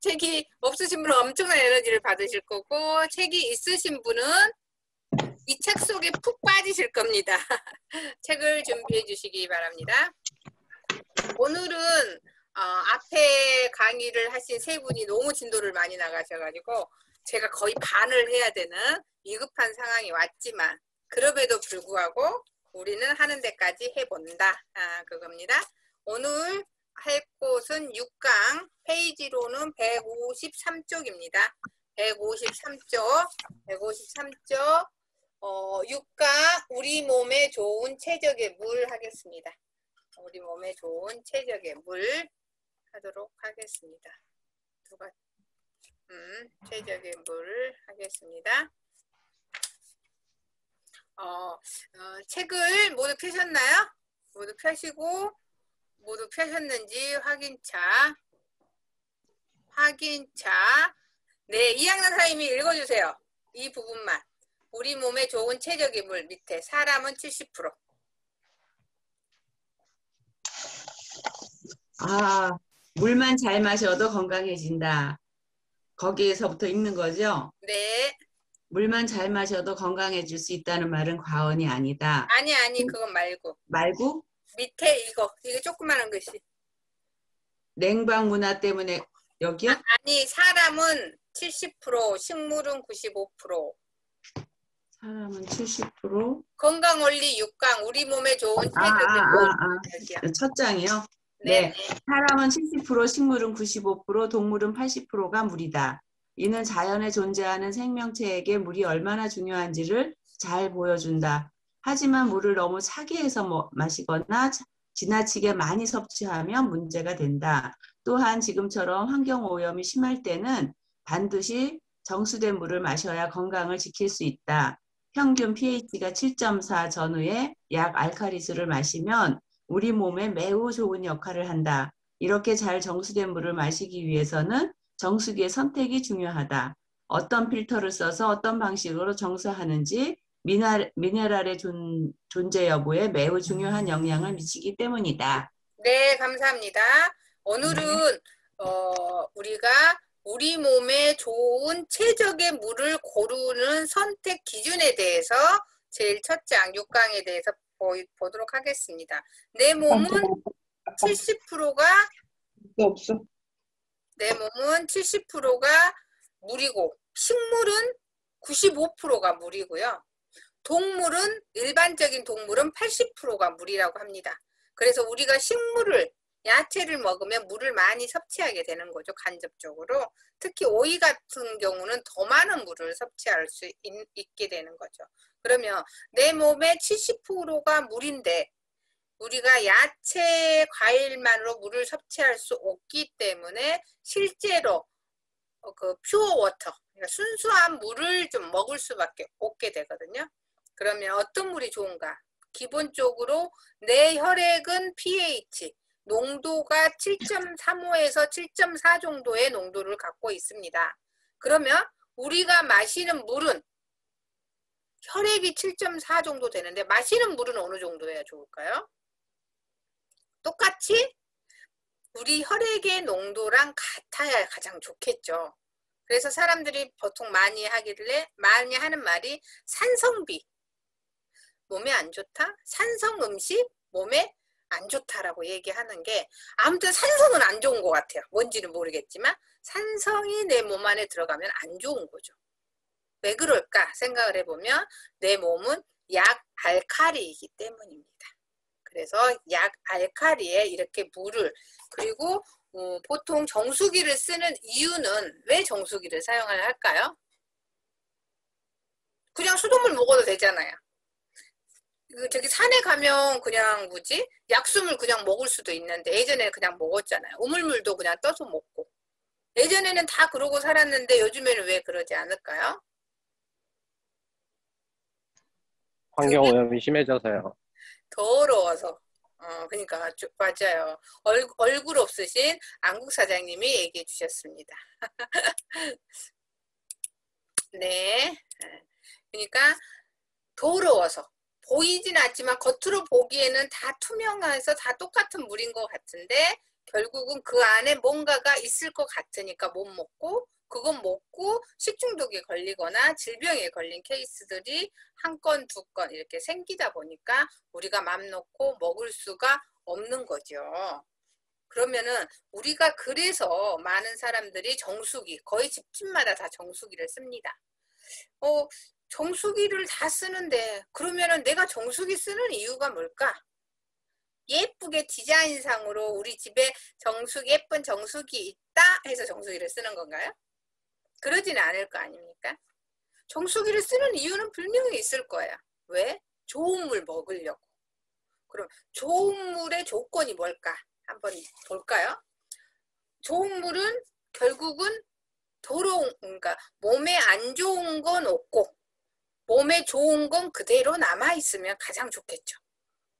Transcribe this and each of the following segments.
책이 없으신 분은 엄청난 에너지를 받으실 거고, 책이 있으신 분은 이 책 속에 푹 빠지실 겁니다. 책을 준비해 주시기 바랍니다. 오늘은 앞에 강의를 하신 세 분이 너무 진도를 많이 나가셔가지고 제가 거의 반을 해야 되는 위급한 상황이 왔지만, 그럼에도 불구하고 우리는 하는 데까지 해본다. 그겁니다. 오늘 할 곳은 6강, 페이지로는 153쪽입니다. 153쪽, 6강, 우리 몸에 좋은 최적의 물 하겠습니다. 우리 몸에 좋은 최적의 물 하도록 하겠습니다. 누가 최적의 물 하겠습니다. 책을 모두 펴셨나요? 모두 펴시고, 모두 펴셨는지 확인차. 네, 2학년 선생님이 읽어주세요. 이 부분만. 우리 몸에 좋은 최적의 물 밑에 사람은 70%. 물만 잘 마셔도 건강해진다. 거기에서부터 읽는 거죠? 네. 물만 잘 마셔도 건강해질 수 있다는 말은 과언이 아니다. 아니, 그건 말고. 말고? 밑에 이거 조그마한 것이. 냉방 문화 때문에 여기요? 아니, 사람은 70%, 식물은 95%. 사람은 70%? 건강원리 6강, 우리 몸에 좋은 최적의 물. 첫 장이요? 네. 사람은 70%, 식물은 95%, 동물은 80%가 물이다. 이는 자연에 존재하는 생명체에게 물이 얼마나 중요한지를 잘 보여준다. 하지만 물을 너무 차게 해서 마시거나 지나치게 많이 섭취하면 문제가 된다. 또한 지금처럼 환경오염이 심할 때는 반드시 정수된 물을 마셔야 건강을 지킬 수 있다. 평균 pH가 7.4 전후에 약 알칼리수를 마시면 우리 몸에 매우 좋은 역할을 한다. 이렇게 잘 정수된 물을 마시기 위해서는 정수기의 선택이 중요하다. 어떤 필터를 써서 어떤 방식으로 정수하는지 미네랄의 존재 여부에 매우 중요한 영향을 미치기 때문이다. 네, 감사합니다. 오늘은 우리가 우리 몸에 좋은 최적의 물을 고르는 선택 기준에 대해서 제일 첫 장 6강에 대해서 보도록 하겠습니다. 내 몸은 70%가 없어. 내 몸은 70%가 물이고, 식물은 95%가 물이고요. 동물은, 일반적인 동물은 80%가 물이라고 합니다. 그래서 우리가 야채를 먹으면 물을 많이 섭취하게 되는 거죠, 간접적으로. 특히 오이 같은 경우는 더 많은 물을 섭취할 수 있게 되는 거죠. 그러면 내 몸의 70%가 물인데 우리가 야채, 과일만으로 물을 섭취할 수 없기 때문에 실제로 퓨어 워터, 그러니까 순수한 물을 좀 먹을 수밖에 없게 되거든요. 그러면 어떤 물이 좋은가? 기본적으로 내 혈액은 pH, 농도가 7.35에서 7.4 정도의 농도를 갖고 있습니다. 그러면 우리가 마시는 물은 혈액이 7.4 정도 되는데 마시는 물은 어느 정도여야 좋을까요? 똑같이 우리 혈액의 농도랑 같아야 가장 좋겠죠. 그래서 사람들이 보통 많이 하는 말이 산성비, 몸에 안 좋다? 산성 음식, 몸에 안 좋다라고 얘기하는 게, 아무튼 산성은 안 좋은 것 같아요. 뭔지는 모르겠지만 산성이 내 몸 안에 들어가면 안 좋은 거죠. 왜 그럴까 생각을 해보면 내 몸은 약알칼리이기 때문입니다. 그래서 약알칼리에 이렇게 물을, 그리고 보통 정수기를 쓰는 이유는, 왜 정수기를 사용을 할까요? 그냥 수돗물 먹어도 되잖아요. 저기 산에 가면 그냥 약수물 그냥 먹을 수도 있는데, 예전에 그냥 먹었잖아요. 우물물도 그냥 떠서 먹고. 예전에는 다 그러고 살았는데 요즘에는 왜 그러지 않을까요? 환경오염이 심해져서요. 더러워서. 그러니까 맞아요. 얼굴 없으신 안국 사장님이 얘기해 주셨습니다. 네. 그러니까 더러워서. 보이진 않지만 겉으로 보기에는 다 투명해서 다 똑같은 물인 것 같은데 결국은 그 안에 뭔가가 있을 것 같으니까 못 먹고, 그건 먹고 식중독에 걸리거나 질병에 걸린 케이스들이 한 건, 두 건 이렇게 생기다 보니까 우리가 맘 놓고 먹을 수가 없는 거죠. 그러면은 우리가 그래서 많은 사람들이 정수기, 거의 집집마다 다 정수기를 씁니다. 정수기를 다 쓰는데 그러면은 내가 정수기 쓰는 이유가 뭘까? 예쁘게 디자인상으로 우리 집에 예쁜 정수기 있다 해서 정수기를 쓰는 건가요? 그러지는 않을 거 아닙니까? 정수기를 쓰는 이유는 분명히 있을 거예요. 왜? 좋은 물 먹으려고. 그럼 좋은 물의 조건이 뭘까? 한번 볼까요? 좋은 물은 결국은 그러니까 몸에 안 좋은 건 없고 몸에 좋은 건 그대로 남아있으면 가장 좋겠죠.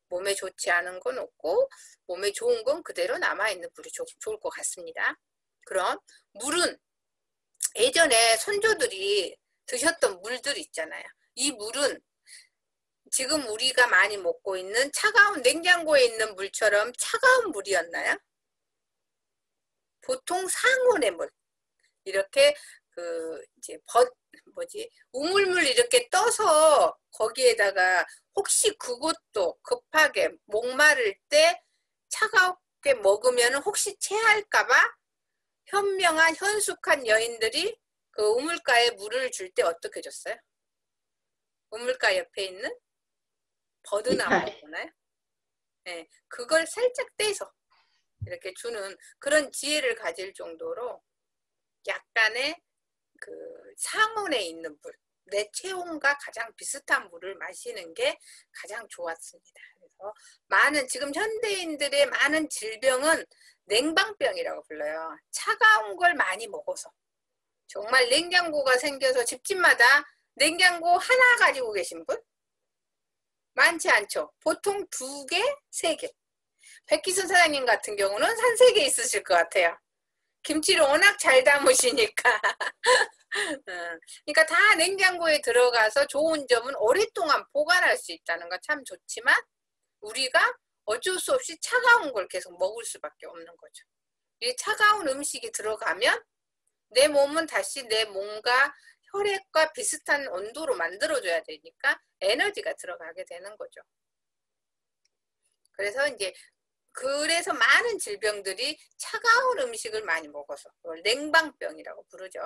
몸에 좋지 않은 건 없고 몸에 좋은 건 그대로 남아있는 물이 좋을 것 같습니다. 그럼 물은 예전에 선조들이 드셨던 물들 있잖아요. 이 물은 지금 우리가 많이 먹고 있는 차가운 냉장고에 있는 물처럼 차가운 물이었나요? 보통 상온의 물. 이렇게 이제 우물물 이렇게 떠서 거기에다가 혹시 그것도 급하게 목마를 때 차갑게 먹으면 혹시 체할까봐 현명한 현숙한 여인들이 그 우물가에 물을 줄 때 어떻게 줬어요? 우물가 옆에 있는 버드나무잖아요. 네, 그걸 살짝 떼서 이렇게 주는 그런 지혜를 가질 정도로 약간의 그 상온에 있는 물, 내 체온과 가장 비슷한 물을 마시는 게 가장 좋았습니다. 그래서 지금 현대인들의 많은 질병은 냉방병이라고 불러요. 차가운 걸 많이 먹어서. 정말 냉장고가 생겨서 집집마다 냉장고 하나 가지고 계신 분? 많지 않죠. 보통 2개, 3개. 백기순 사장님 같은 경우는 한 3개 있으실 것 같아요. 김치를 워낙 잘 담으시니까. 그러니까 다 냉장고에 들어가서 좋은 점은 오랫동안 보관할 수 있다는 거 참 좋지만 우리가 어쩔 수 없이 차가운 걸 계속 먹을 수밖에 없는 거죠. 이 차가운 음식이 들어가면 내 몸은 다시 내 몸과 혈액과 비슷한 온도로 만들어줘야 되니까 에너지가 들어가게 되는 거죠. 그래서 많은 질병들이 차가운 음식을 많이 먹어서 냉방병이라고 부르죠.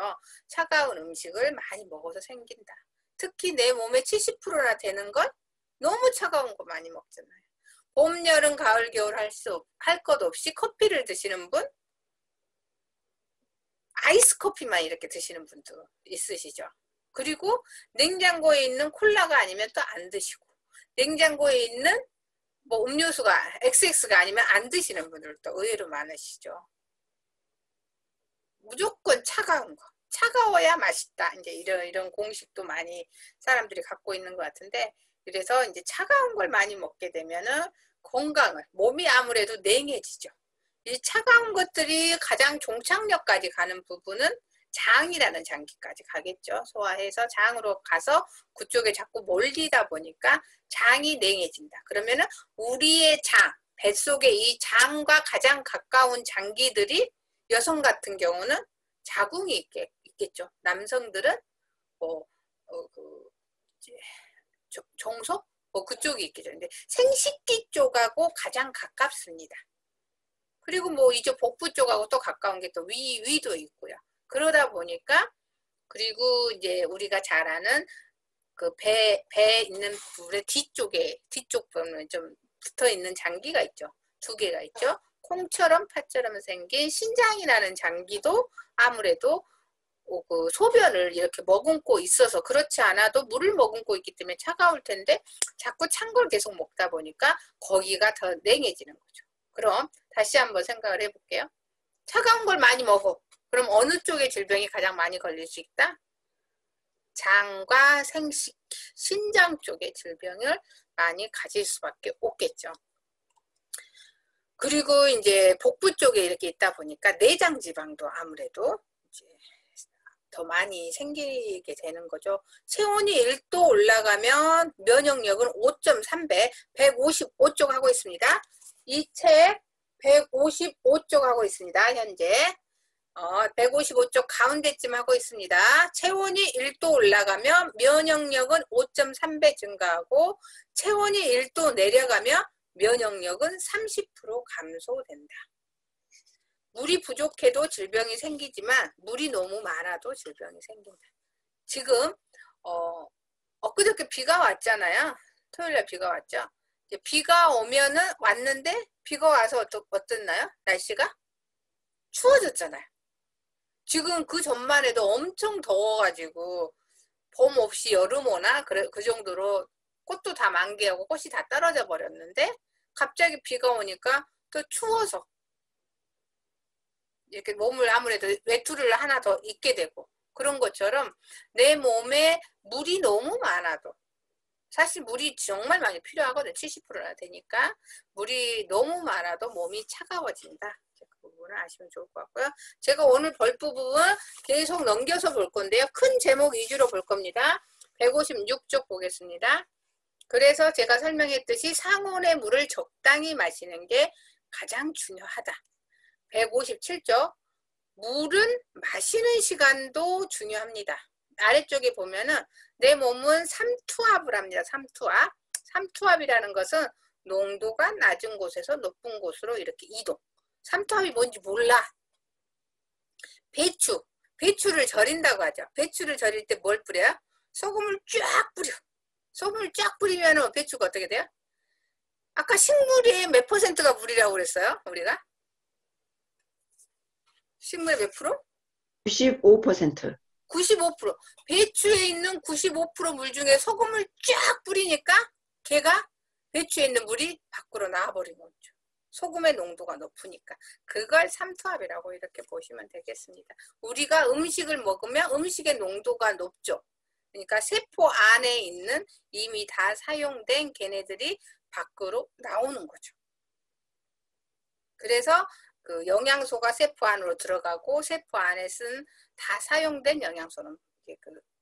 차가운 음식을 많이 먹어서 생긴다. 특히 내 몸의 70%나 되는 건 너무 차가운 거 많이 먹잖아요. 봄, 여름, 가을, 겨울 할 것 없이 커피를 드시는 분, 아이스 커피만 이렇게 드시는 분도 있으시죠. 그리고 냉장고에 있는 콜라가 아니면 또 안 드시고 냉장고에 있는 음료수가 XX가 아니면 안 드시는 분들도 의외로 많으시죠. 무조건 차가운 거. 차가워야 맛있다. 이제 이런 공식도 많이 사람들이 갖고 있는 것 같은데, 그래서 이제 차가운 걸 많이 먹게 되면은 몸이 아무래도 냉해지죠. 이 차가운 것들이 가장 종착역까지 가는 부분은 장이라는 장기까지 가겠죠. 소화해서 장으로 가서 그쪽에 자꾸 몰리다 보니까 장이 냉해진다. 그러면은 우리의 뱃속에 이 장과 가장 가까운 장기들이 여성 같은 경우는 자궁이 있겠죠. 남성들은 종속? 그쪽이 있겠죠. 근데 생식기 쪽하고 가장 가깝습니다. 그리고 이쪽 복부 쪽하고 또 가까운 게 또 위도 있고요. 그러다 보니까 그리고 이제 우리가 잘 아는 그 배 있는 부분의 뒤쪽 부분에 좀 붙어 있는 장기가 있죠. 2개가 있죠. 콩처럼 파처럼 생긴 신장이라는 장기도 아무래도 그 소변을 이렇게 머금고 있어서 그렇지 않아도 물을 머금고 있기 때문에 차가울 텐데 자꾸 찬 걸 계속 먹다 보니까 거기가 더 냉해지는 거죠. 그럼 다시 한번 생각을 해볼게요. 차가운 걸 많이 먹어. 그럼 어느 쪽의 질병이 가장 많이 걸릴 수 있다? 장과 생식기, 신장 쪽의 질병을 많이 가질 수밖에 없겠죠. 그리고 이제 복부 쪽에 이렇게 있다 보니까 내장 지방도 아무래도 이제 더 많이 생기게 되는 거죠. 체온이 1도 올라가면 면역력은 5.3배, 155쪽 하고 있습니다. 이 책 155쪽 하고 있습니다. 현재 155쪽 가운데쯤 하고 있습니다. 체온이 1도 올라가면 면역력은 5.3배 증가하고 체온이 1도 내려가면 면역력은 30% 감소된다. 물이 부족해도 질병이 생기지만 물이 너무 많아도 질병이 생긴다. 지금 엊그저께 비가 왔잖아요. 토요일에 비가 왔죠. 비가 오면은 왔는데 비가 와서 어땠나요? 날씨가 추워졌잖아요. 지금 그 전만 해도 엄청 더워가지고 봄 없이 여름 오나 그 정도로 꽃도 다 만개하고 꽃이 다 떨어져 버렸는데 갑자기 비가 오니까 또 추워서 이렇게 몸을 아무래도 외투를 하나 더 입게 되고 그런 것처럼 내 몸에 물이 너무 많아도 사실 물이 정말 많이 필요하거든요. 70%나 되니까 물이 너무 많아도 몸이 차가워진다. 그 부분을 아시면 좋을 것 같고요. 제가 오늘 볼 부분 계속 넘겨서 볼 건데요. 큰 제목 위주로 볼 겁니다. 156쪽 보겠습니다. 그래서 제가 설명했듯이 상온의 물을 적당히 마시는 게 가장 중요하다. 157쪽 물은 마시는 시간도 중요합니다. 아래쪽에 보면은 내 몸은 삼투압을 합니다. 삼투압. 삼투압이라는 것은 농도가 낮은 곳에서 높은 곳으로 이렇게 이동. 삼투압이 뭔지 몰라. 배추를 절인다고 하죠. 배추를 절일 때 뭘 뿌려요? 소금을 쫙 뿌려. 소금을 쫙 뿌리면 배추가 어떻게 돼요? 아까 식물의 몇 퍼센트가 물이라고 그랬어요? 우리가? 식물의 몇 프로? 95%. 95%. 배추에 있는 95% 물 중에 소금을 쫙 뿌리니까 걔가 배추에 있는 물이 밖으로 나와버린 거죠. 소금의 농도가 높으니까. 그걸 삼투압이라고 이렇게 보시면 되겠습니다. 우리가 음식을 먹으면 음식의 농도가 높죠. 그러니까 세포 안에 있는 이미 다 사용된 걔네들이 밖으로 나오는 거죠. 그래서 그 영양소가 세포 안으로 들어가고 세포 안에 쓴 다 사용된 영양소는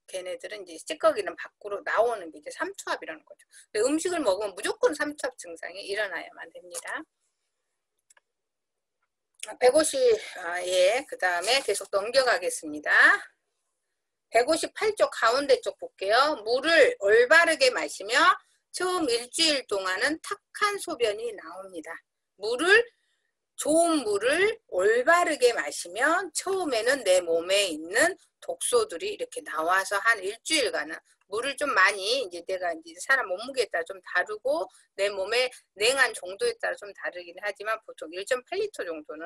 걔네들은 이제 찌꺼기는 밖으로 나오는 게 이제 삼투압이라는 거죠. 음식을 먹으면 무조건 삼투압 증상이 일어나야만 됩니다. 150, 그 다음에 계속 넘겨가겠습니다. 158쪽 가운데 쪽 볼게요. 물을 올바르게 마시며 처음 일주일 동안은 탁한 소변이 나옵니다. 좋은 물을 올바르게 마시면 처음에는 내 몸에 있는 독소들이 이렇게 나와서 한 일주일간은 물을 좀 많이 이제 내가 이제 사람 몸무게에 따라 좀 다르고 내 몸의 냉한 정도에 따라 좀 다르긴 하지만 보통 1.8리터 정도는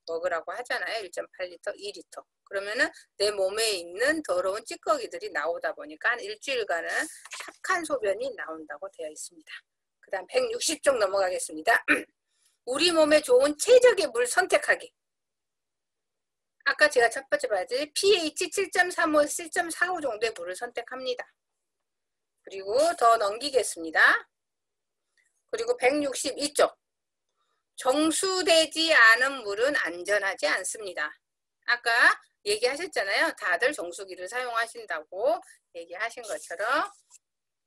먹으라고 하잖아요. 1.8리터, 2리터. 그러면은 내 몸에 있는 더러운 찌꺼기들이 나오다 보니까 한 일주일간은 탁한 소변이 나온다고 되어 있습니다. 그 다음 160쪽 넘어가겠습니다. 우리 몸에 좋은 최적의 물 선택하기. 아까 제가 첫 번째 봐야지 pH 7.35, 7.45 정도의 물을 선택합니다. 그리고 더 넘기겠습니다. 그리고 162쪽. 정수되지 않은 물은 안전하지 않습니다. 아까 얘기하셨잖아요. 다들 정수기를 사용하신다고 얘기하신 것처럼.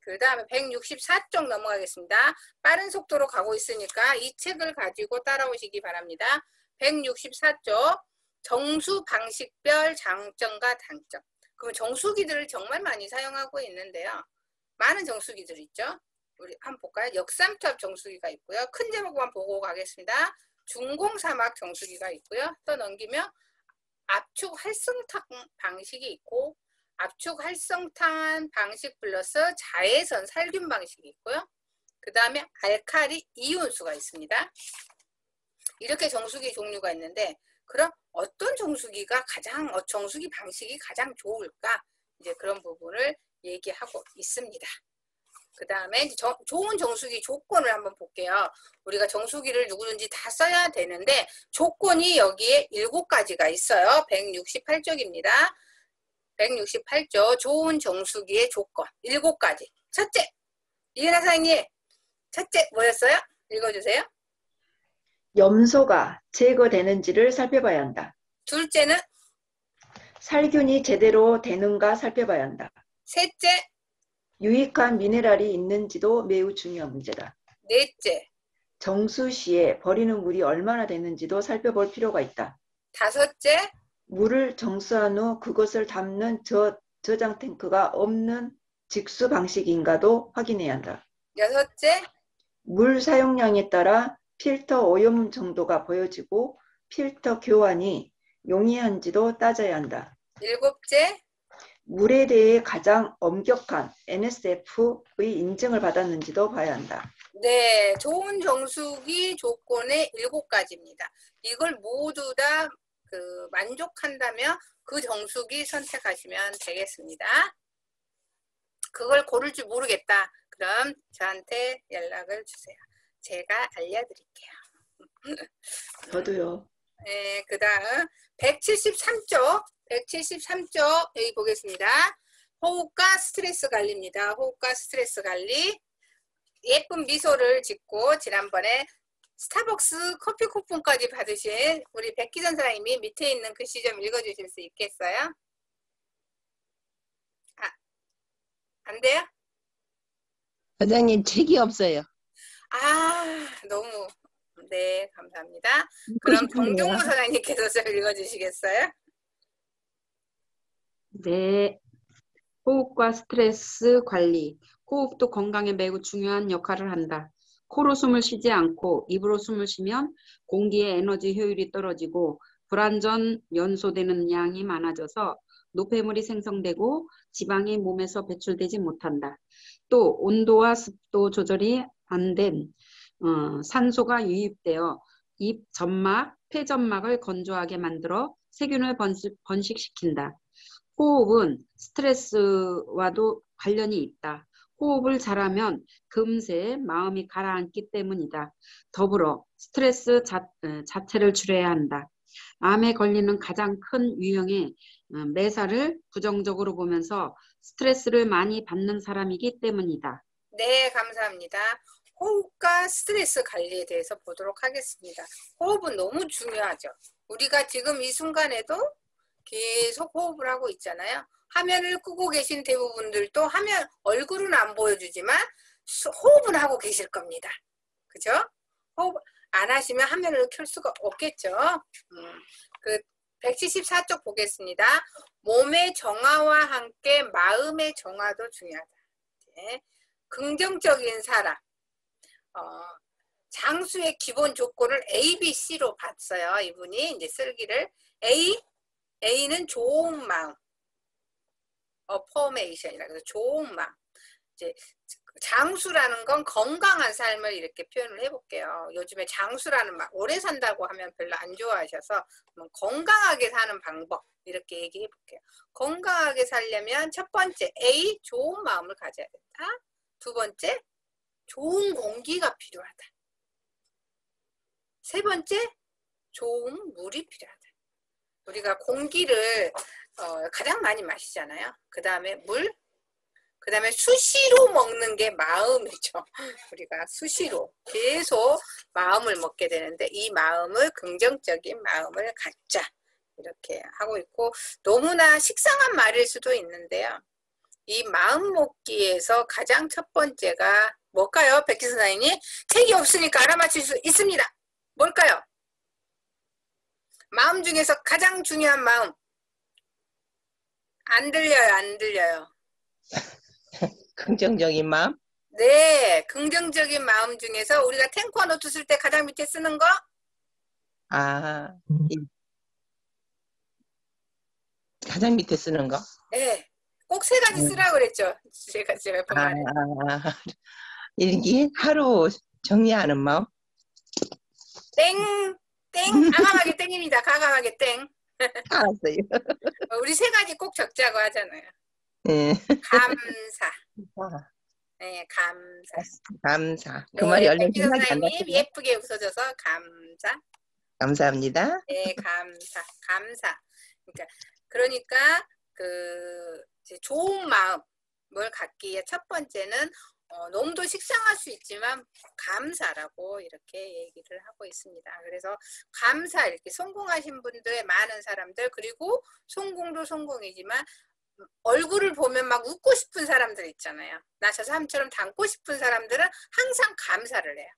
그 다음에 164쪽 넘어가겠습니다. 빠른 속도로 가고 있으니까 이 책을 가지고 따라오시기 바랍니다. 164쪽 정수 방식별 장점과 단점. 그럼 정수기들을 정말 많이 사용하고 있는데요. 많은 정수기들 있죠. 우리 한번 볼까요? 역삼투압 정수기가 있고요. 큰 제목만 보고 가겠습니다. 중공사막 정수기가 있고요. 또 넘기면 압축 활성탄 방식이 있고 압축 활성탄 방식 플러스 자외선 살균 방식이 있고요. 그 다음에 알칼리 이온수가 있습니다. 이렇게 정수기 종류가 있는데 그럼 어떤 정수기가 정수기 방식이 가장 좋을까? 이제 그런 부분을 얘기하고 있습니다. 그 다음에 좋은 정수기 조건을 한번 볼게요. 우리가 정수기를 누구든지 다 써야 되는데 조건이 여기에 7가지가 있어요. 168쪽입니다. 168조 좋은 정수기의 조건 7가지. 첫째, 이은하 사장님, 첫째 뭐였어요? 읽어주세요. 염소가 제거되는지를 살펴봐야 한다. 둘째는 살균이 제대로 되는가 살펴봐야 한다. 셋째, 유익한 미네랄이 있는지도 매우 중요한 문제다. 넷째, 정수 시에 버리는 물이 얼마나 되는지도 살펴볼 필요가 있다. 다섯째, 물을 정수한 후 그것을 담는 저장 탱크가 없는 직수 방식인가도 확인해야 한다. 여섯째, 물 사용량에 따라 필터 오염 정도가 보여지고 필터 교환이 용이한지도 따져야 한다. 일곱째, 물에 대해 가장 엄격한 NSF의 인증을 받았는지도 봐야 한다. 네, 좋은 정수기 조건의 7가지입니다. 이걸 모두 다 만족한다면 그 정수기 선택하시면 되겠습니다. 그걸 고를 줄 모르겠다. 그럼 저한테 연락을 주세요. 제가 알려드릴게요. 저도요. 네, 그 다음 173쪽 여기 보겠습니다. 호흡과 스트레스 관리입니다. 호흡과 스트레스 관리. 예쁜 미소를 짓고 지난번에 스타벅스 커피 쿠폰까지 받으신 우리 백기전 선생님이 밑에 있는 글씨 좀 읽어주실 수 있겠어요? 안 돼요? 원장님 책이 없어요. 너무 네, 감사합니다. 그럼 정종무 선생님께서 좀 읽어주시겠어요? 네. 호흡과 스트레스 관리. 호흡도 건강에 매우 중요한 역할을 한다. 코로 숨을 쉬지 않고 입으로 숨을 쉬면 공기의 에너지 효율이 떨어지고 불완전 연소되는 양이 많아져서 노폐물이 생성되고 지방이 몸에서 배출되지 못한다. 또 온도와 습도 조절이 안 된 산소가 유입되어 입 점막, 폐점막을 건조하게 만들어 세균을 번식시킨다. 호흡은 스트레스와도 관련이 있다. 호흡을 잘하면 금세 마음이 가라앉기 때문이다. 더불어 스트레스 자체를 줄여야 한다. 암에 걸리는 가장 큰 유형의 매사를 부정적으로 보면서 스트레스를 많이 받는 사람이기 때문이다. 네, 감사합니다. 호흡과 스트레스 관리에 대해서 보도록 하겠습니다. 호흡은 너무 중요하죠. 우리가 지금 이 순간에도 계속 호흡을 하고 있잖아요. 화면을 끄고 계신 대부분들도 얼굴은 안 보여주지만 호흡은 하고 계실 겁니다. 그죠? 호흡 안 하시면 화면을 켤 수가 없겠죠. 174쪽 보겠습니다. 몸의 정화와 함께 마음의 정화도 중요하다. 네. 긍정적인 사람. 장수의 기본 조건을 A, B, C로 봤어요. 이분이 이제 쓸기를 A는 좋은 마음. 포메이션이라 그래서 좋은 마음. 이제 장수라는 건 건강한 삶을 이렇게 표현을 해볼게요. 요즘에 장수라는 말 오래 산다고 하면 별로 안 좋아하셔서 건강하게 사는 방법 이렇게 얘기해 볼게요. 건강하게 살려면 첫 번째 A 좋은 마음을 가져야 된다. 두 번째 좋은 공기가 필요하다. 세 번째 좋은 물이 필요하다. 우리가 공기를 가장 많이 마시잖아요. 그 다음에 물, 그 다음에 수시로 먹는 게 마음이죠. 우리가 수시로 계속 마음을 먹게 되는데 이 마음을 긍정적인 마음을 갖자 이렇게 하고 있고 너무나 식상한 말일 수도 있는데요. 이 마음 먹기에서 가장 첫 번째가 뭘까요? 백기 선생님 책이 없으니까 알아맞힐 수 있습니다. 뭘까요? 마음 중에서 가장 중요한 마음. 안 들려요, 안 들려요. 긍정적인 마음? 네, 긍정적인 마음 중에서 우리가 탱커 노트 쓸 때 가장 밑에 쓰는 거? 가장 밑에 쓰는 거? 네, 꼭 3가지 쓰라고 그랬죠. 제가 말해. 일기 하루 정리하는 마음? 땡, 가감하게 땡입니다. 가감하게 땡. 알았어요. 우리 3가지 꼭 적자고 하잖아요. 네. 감사. 네, 감사. 감사. 그 네, 말이 얼른 백기 생각이 안 선생님 나시네. 예쁘게 웃어줘서 감사. 감사합니다. 네, 감사. 그러니까 이제 좋은 마음을 갖기 위해 첫 번째는 너무도 식상할 수 있지만 감사라고 이렇게 얘기를 하고 있습니다. 그래서 감사 이렇게 성공하신 분들의 많은 사람들 그리고 성공도 성공이지만 얼굴을 보면 막 웃고 싶은 사람들 있잖아요. 나 저 사람처럼 닮고 싶은 사람들은 항상 감사를 해요.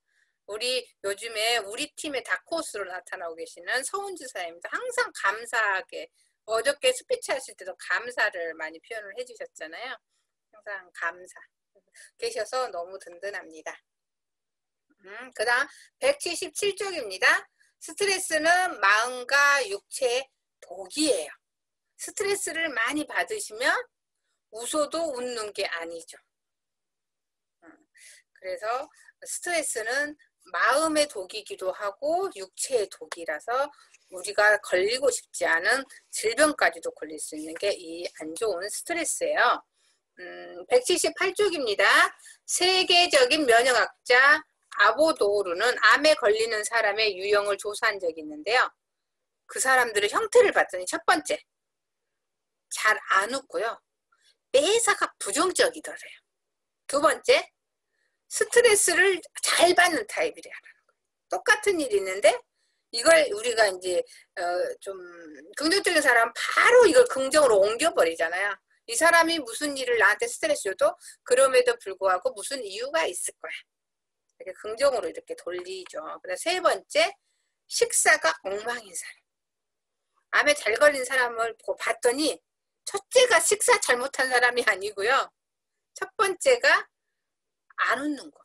요즘에 우리 팀의 다크호스로 나타나고 계시는 서은주 사장님도 항상 감사하게 어저께 스피치 하실 때도 감사를 많이 표현을 해주셨잖아요. 항상 감사 계셔서 너무 든든합니다. 그 다음 177쪽입니다. 스트레스는 마음과 육체의 독이에요. 스트레스를 많이 받으시면 웃어도 웃는 게 아니죠. 그래서 스트레스는 마음의 독이기도 하고 육체의 독이라서 우리가 걸리고 싶지 않은 질병까지도 걸릴 수 있는 게 이 안 좋은 스트레스예요. 178쪽입니다. 세계적인 면역학자 아보도르는 암에 걸리는 사람의 유형을 조사한 적이 있는데요. 그 사람들의 형태를 봤더니 첫 번째, 잘 안 웃고요. 매사가 부정적이더래요. 두 번째, 스트레스를 잘 받는 타입이래요. 똑같은 일이 있는데 이걸 우리가 이제 좀 긍정적인 사람은 바로 이걸 긍정으로 옮겨버리잖아요. 이 사람이 무슨 일을 나한테 스트레스 줘도 그럼에도 불구하고 무슨 이유가 있을 거야. 이렇게 긍정으로 이렇게 돌리죠. 그다음 세 번째, 식사가 엉망인 사람. 암에 잘 걸린 사람을 보고 봤더니 첫째가 식사 잘못한 사람이 아니고요. 첫 번째가 안 웃는 거,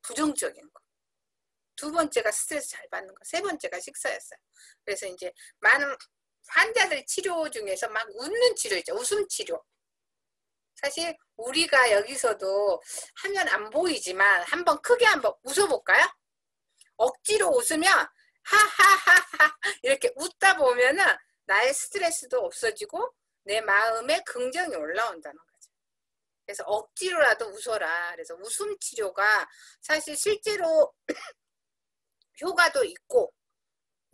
부정적인 거. 두 번째가 스트레스 잘 받는 거, 세 번째가 식사였어요. 그래서 이제 많은 환자들 치료 중에서 막 웃는 치료 있죠. 웃음 치료. 사실 우리가 여기서도 하면 안 보이지만 한번 크게 한번 웃어볼까요? 억지로 웃으면 하하하하 이렇게 웃다 보면은 나의 스트레스도 없어지고 내 마음에 긍정이 올라온다는 거죠. 그래서 억지로라도 웃어라. 그래서 웃음 치료가 사실 실제로 효과도 있고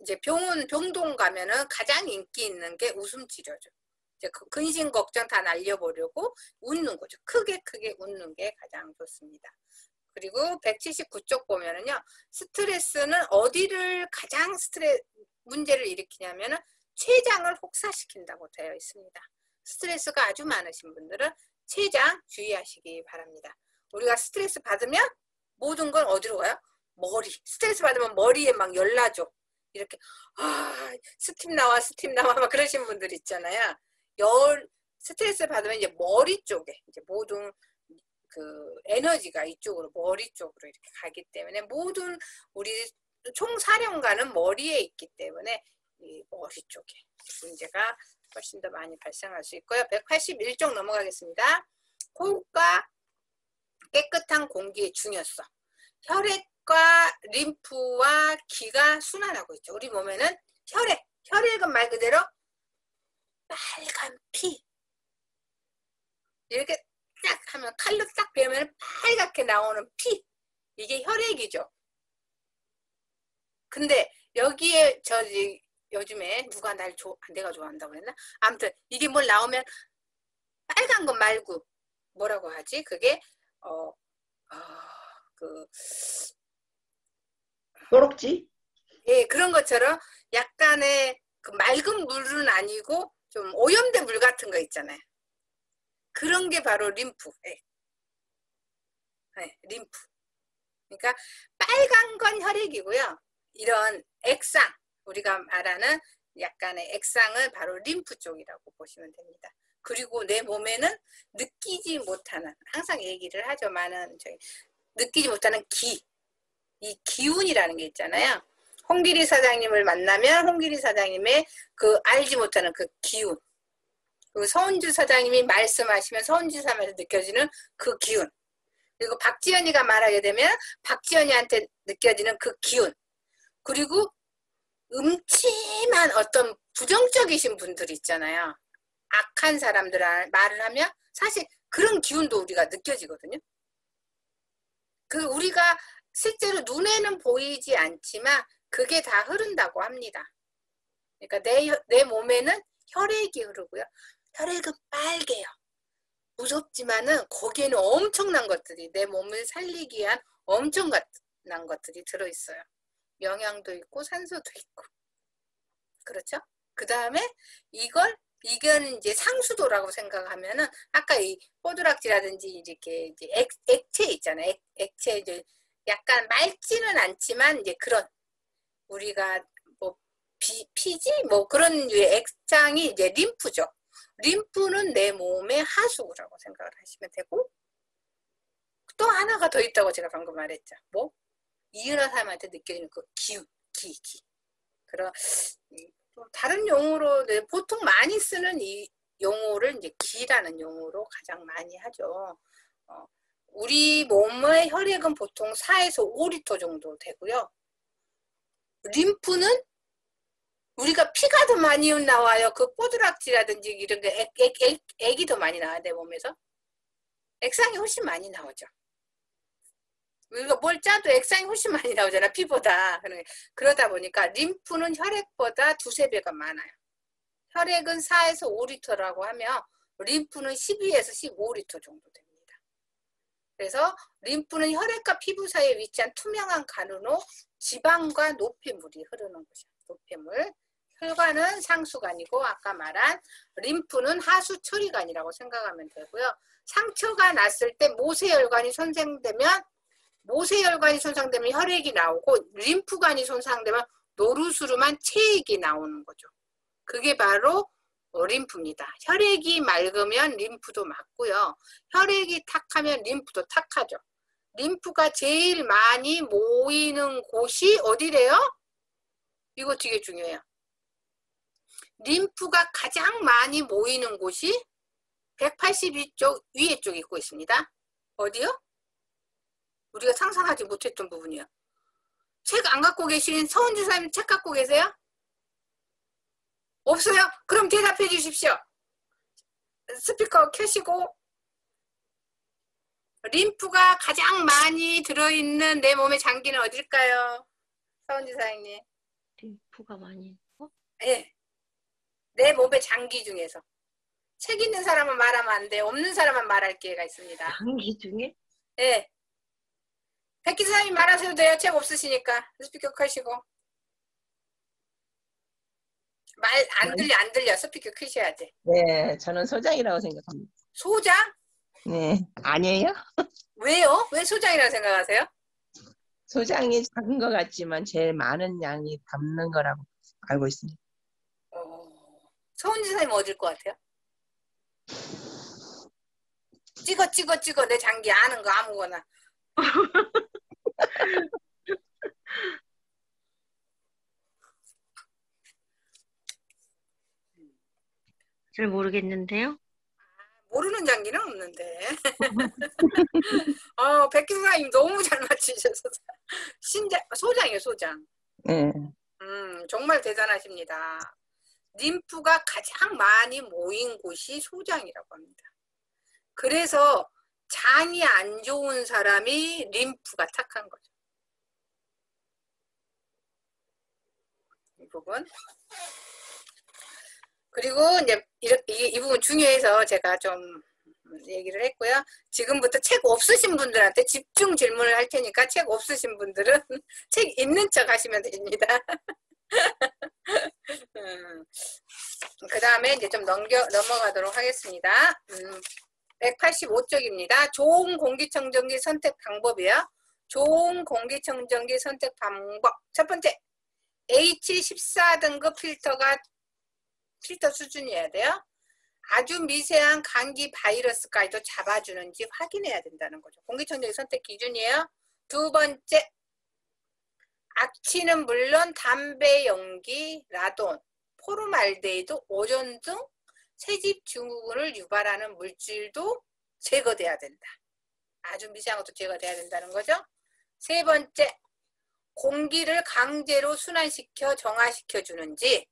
이제 병동 가면은 가장 인기 있는 게 웃음 치료죠. 이제 근심 걱정 다 날려보려고 웃는 거죠. 크게 웃는 게 가장 좋습니다. 그리고 179쪽 보면은요. 스트레스는 어디를 가장 문제를 일으키냐면은 췌장을 혹사시킨다고 되어 있습니다. 스트레스가 아주 많으신 분들은 췌장 주의하시기 바랍니다. 우리가 스트레스 받으면 모든 건 어디로 가요? 머리. 스트레스 받으면 머리에 막 열나죠. 이렇게 스팀 나와 막 그러신 분들 있잖아요. 스트레스 받으면 이제 머리 쪽에 이제 모든 그 에너지가 이쪽으로 머리 쪽으로 이렇게 가기 때문에 모든 우리 총사령관은 머리에 있기 때문에 이 머리 쪽에 문제가 훨씬 더 많이 발생할 수 있고요. 181쪽 넘어가겠습니다. 호흡과 깨끗한 공기의 중요성. 혈액과 림프와 기가 순환하고 있죠. 우리 몸에는 혈액은 말 그대로 빨간 피. 이렇게 딱 하면 칼로 딱 베면 빨갛게 나오는 피. 이게 혈액이죠. 근데 여기에 요즘에 누가 내가 좋아한다고 했나? 아무튼 이게 뭘 나오면 빨간 거 말고 뭐라고 하지? 그게 초록지? 예, 그런 것처럼 약간의 그 맑은 물은 아니고 좀 오염된 물 같은 거 있잖아요. 그런 게 바로 림프. 림프. 그러니까 빨간 건 혈액이고요. 이런 액상, 우리가 말하는 약간의 액상을 바로 림프 쪽이라고 보시면 됩니다. 그리고 내 몸에는 느끼지 못하는, 항상 얘기를 하죠만은 느끼지 못하는 이 기운이라는 게 있잖아요. 홍길이 사장님을 만나면 홍길이 사장님의 그 알지 못하는 그 기운, 그리고 서은주 사장님이 말씀하시면 서은주 사장님에서 느껴지는 그 기운, 그리고 박지연이가 말하게 되면 박지연이한테 느껴지는 그 기운, 그리고 음침한 어떤 부정적이신 분들 있잖아요. 악한 사람들 말을 하면 사실 그런 기운도 우리가 느껴지거든요. 우리가 실제로 눈에는 보이지 않지만 그게 다 흐른다고 합니다. 그러니까 내 몸에는 혈액이 흐르고요. 혈액은 빨개요. 무섭지만은 거기에는 엄청난 것들이, 내 몸을 살리기 위한 엄청난 것들이 들어있어요. 영양도 있고 산소도 있고. 그렇죠? 그 다음에 이거는 이제 상수도라고 생각하면은 아까 이 뽀드락지라든지 이렇게 이제 액체 있잖아요. 액체 이제 약간 맑지는 않지만 이제 그런 우리가 뭐 피지 뭐 그런 류의 액장이 이제 림프죠. 림프는 내 몸의 하수구라고 생각을 하시면 되고 또 하나가 더 있다고 제가 방금 말했죠. 뭐 이은하 사람한테 느껴지는 그 기운, 기. 그런 다른 용어로 보통 많이 쓰는 이 용어를 이제 기라는 용어로 가장 많이 하죠. 우리 몸의 혈액은 보통 4에서 5리터 정도 되고요. 림프는 우리가 피가 더 많이 나와요. 그 뽀드락지라든지 이런 게 액이 더 많이 나와요. 내 몸에서. 액상이 훨씬 많이 나오죠. 우리가 뭘 짜도 액상이 훨씬 많이 나오잖아. 피보다. 그러다 보니까 림프는 혈액보다 2~3배가 많아요. 혈액은 4에서 5리터라고 하면 림프는 12에서 15리터 정도 됩니다. 그래서 림프는 혈액과 피부 사이에 위치한 투명한 관으로 지방과 노폐물이 흐르는 곳이에요. 노폐물. 혈관은 상수관이고 아까 말한 림프는 하수 처리관이라고 생각하면 되고요. 상처가 났을 때 모세혈관이 손상되면 혈액이 나오고 림프관이 손상되면 노루스름한 체액이 나오는 거죠. 그게 바로 림프입니다. 혈액이 맑으면 림프도 맑고요. 혈액이 탁하면 림프도 탁하죠. 림프가 제일 많이 모이는 곳이 어디래요? 이거 되게 중요해요. 림프가 가장 많이 모이는 곳이 182쪽 위에 쪽 있고 있습니다. 어디요? 우리가 상상하지 못했던 부분이요. 책 안 갖고 계신 서은주 선생님 책 갖고 계세요? 없어요? 그럼 대답해 주십시오. 스피커 켜시고. 림프가 가장 많이 들어있는 내 몸의 장기는 어딜까요? 서은주 선생님. 림프가 많이 있고? 네. 내 몸의 장기 중에서. 책 있는 사람은 말하면 안 돼. 없는 사람만 말할 기회가 있습니다. 장기 중에? 네. 백기 선생님 말하셔도 돼요. 책 없으시니까. 스피커 켜시고. 말 안 들려. 스피커 켜셔야 돼. 네, 저는 소장이라고 생각합니다. 소장? 네, 아니에요? 왜요? 왜 소장이라고 생각하세요? 소장이 작은 것 같지만 제일 많은 양이 담는 거라고 알고 있습니다. 서은지 선생님 어딜 것 같아요? 찍어 내 장기 아는 거 아무거나. 잘 모르겠는데요. 모르는 장기는 없는데. 백기 선생님 너무 잘 맞추셔서. 소장이에요, 소장. 네. 정말 대단하십니다. 림프가 가장 많이 모인 곳이 소장이라고 합니다. 그래서 장이 안 좋은 사람이 림프가 탁한 거죠. 이 부분. 그리고 이제 이 부분 중요해서 제가 좀 얘기를 했고요. 지금부터 책 없으신 분들한테 집중 질문을 할 테니까 책 없으신 분들은 책 있는 척 하시면 됩니다. 그 다음에 이제 좀 넘어가도록 하겠습니다. 185쪽입니다. 좋은 공기청정기 선택 방법이요. 좋은 공기청정기 선택 방법. 첫 번째, H14등급 필터 수준이어야 돼요. 아주 미세한 감기 바이러스까지도 잡아주는지 확인해야 된다는 거죠. 공기청정기 선택 기준이에요. 두 번째, 악취는 물론 담배 연기, 라돈, 포르말데히드, 오존 등 새집 증후군을 유발하는 물질도 제거돼야 된다. 아주 미세한 것도 제거돼야 된다는 거죠. 세 번째, 공기를 강제로 순환시켜 정화시켜 주는지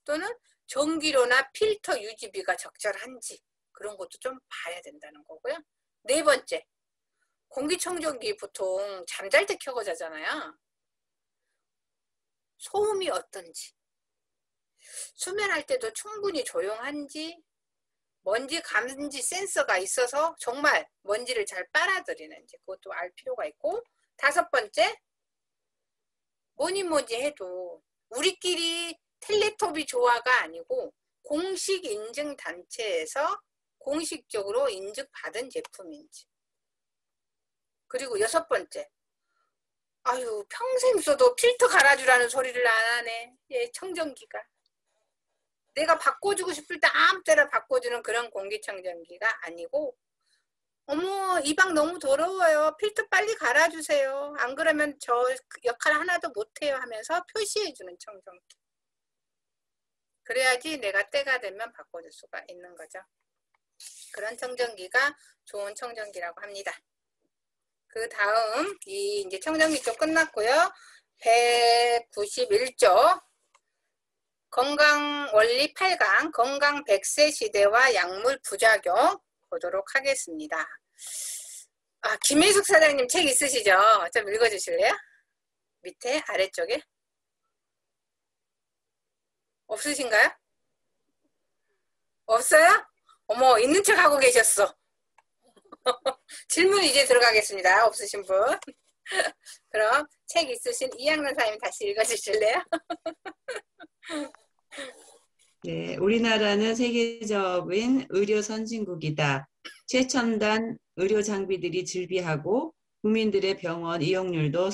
또는 전기료나 필터 유지비가 적절한지 그런 것도 좀 봐야 된다는 거고요. 네 번째, 공기청정기 보통 잠잘 때 켜고 자잖아요. 소음이 어떤지, 수면할 때도 충분히 조용한지, 먼지 감지 센서가 있어서 정말 먼지를 잘 빨아들이는지 그것도 알 필요가 있고, 다섯 번째, 뭐니 해도 우리끼리 텔레토비 조화가 아니고 공식 인증 단체에서 공식적으로 인증받은 제품인지, 그리고 6번째. 아유, 평생 써도 필터 갈아주라는 소리를 안 하네. 얘 청정기가. 내가 바꿔주고 싶을 때 아무 때나 바꿔주는 그런 공기청정기가 아니고, 어머, 이 방 너무 더러워요. 필터 빨리 갈아주세요. 안 그러면 저 역할 하나도 못해요 하면서 표시해주는 청정기. 그래야지 내가 때가 되면 바꿔줄 수가 있는 거죠. 그런 청정기가 좋은 청정기라고 합니다. 그 다음 이제 청정기 쪽 끝났고요. 191조 건강원리 8강 건강 100세 시대와 약물 부작용 보도록 하겠습니다. 아, 김혜숙 사장님 책 있으시죠? 좀 읽어주실래요? 밑에 아래쪽에 없으신가요? 없어요? 어머, 있는 척 하고 계셨어. 질문 이제 들어가겠습니다. 없으신 분. 그럼 책 있으신 이학년 사장님 다시 읽어주실래요? 네, 우리나라는 세계적인 의료 선진국이다. 최첨단 의료 장비들이 즐비하고 국민들의 병원 이용률도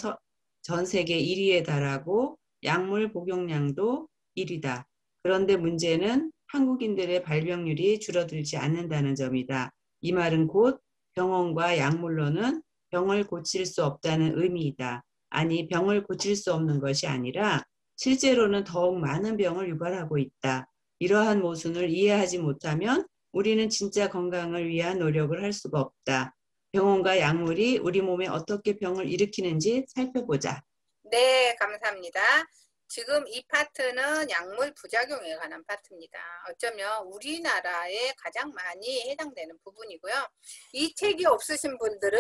전 세계 1위에 달하고 약물 복용량도 1위다. 그런데 문제는 한국인들의 발병률이 줄어들지 않는다는 점이다. 이 말은 곧 병원과 약물로는 병을 고칠 수 없다는 의미이다. 아니, 병을 고칠 수 없는 것이 아니라 실제로는 더욱 많은 병을 유발하고 있다. 이러한 모순을 이해하지 못하면 우리는 진짜 건강을 위한 노력을 할 수가 없다. 병원과 약물이 우리 몸에 어떻게 병을 일으키는지 살펴보자. 네, 감사합니다. 지금 이 파트는 약물 부작용에 관한 파트입니다. 어쩌면 우리나라에 가장 많이 해당되는 부분이고요. 이 책이 없으신 분들은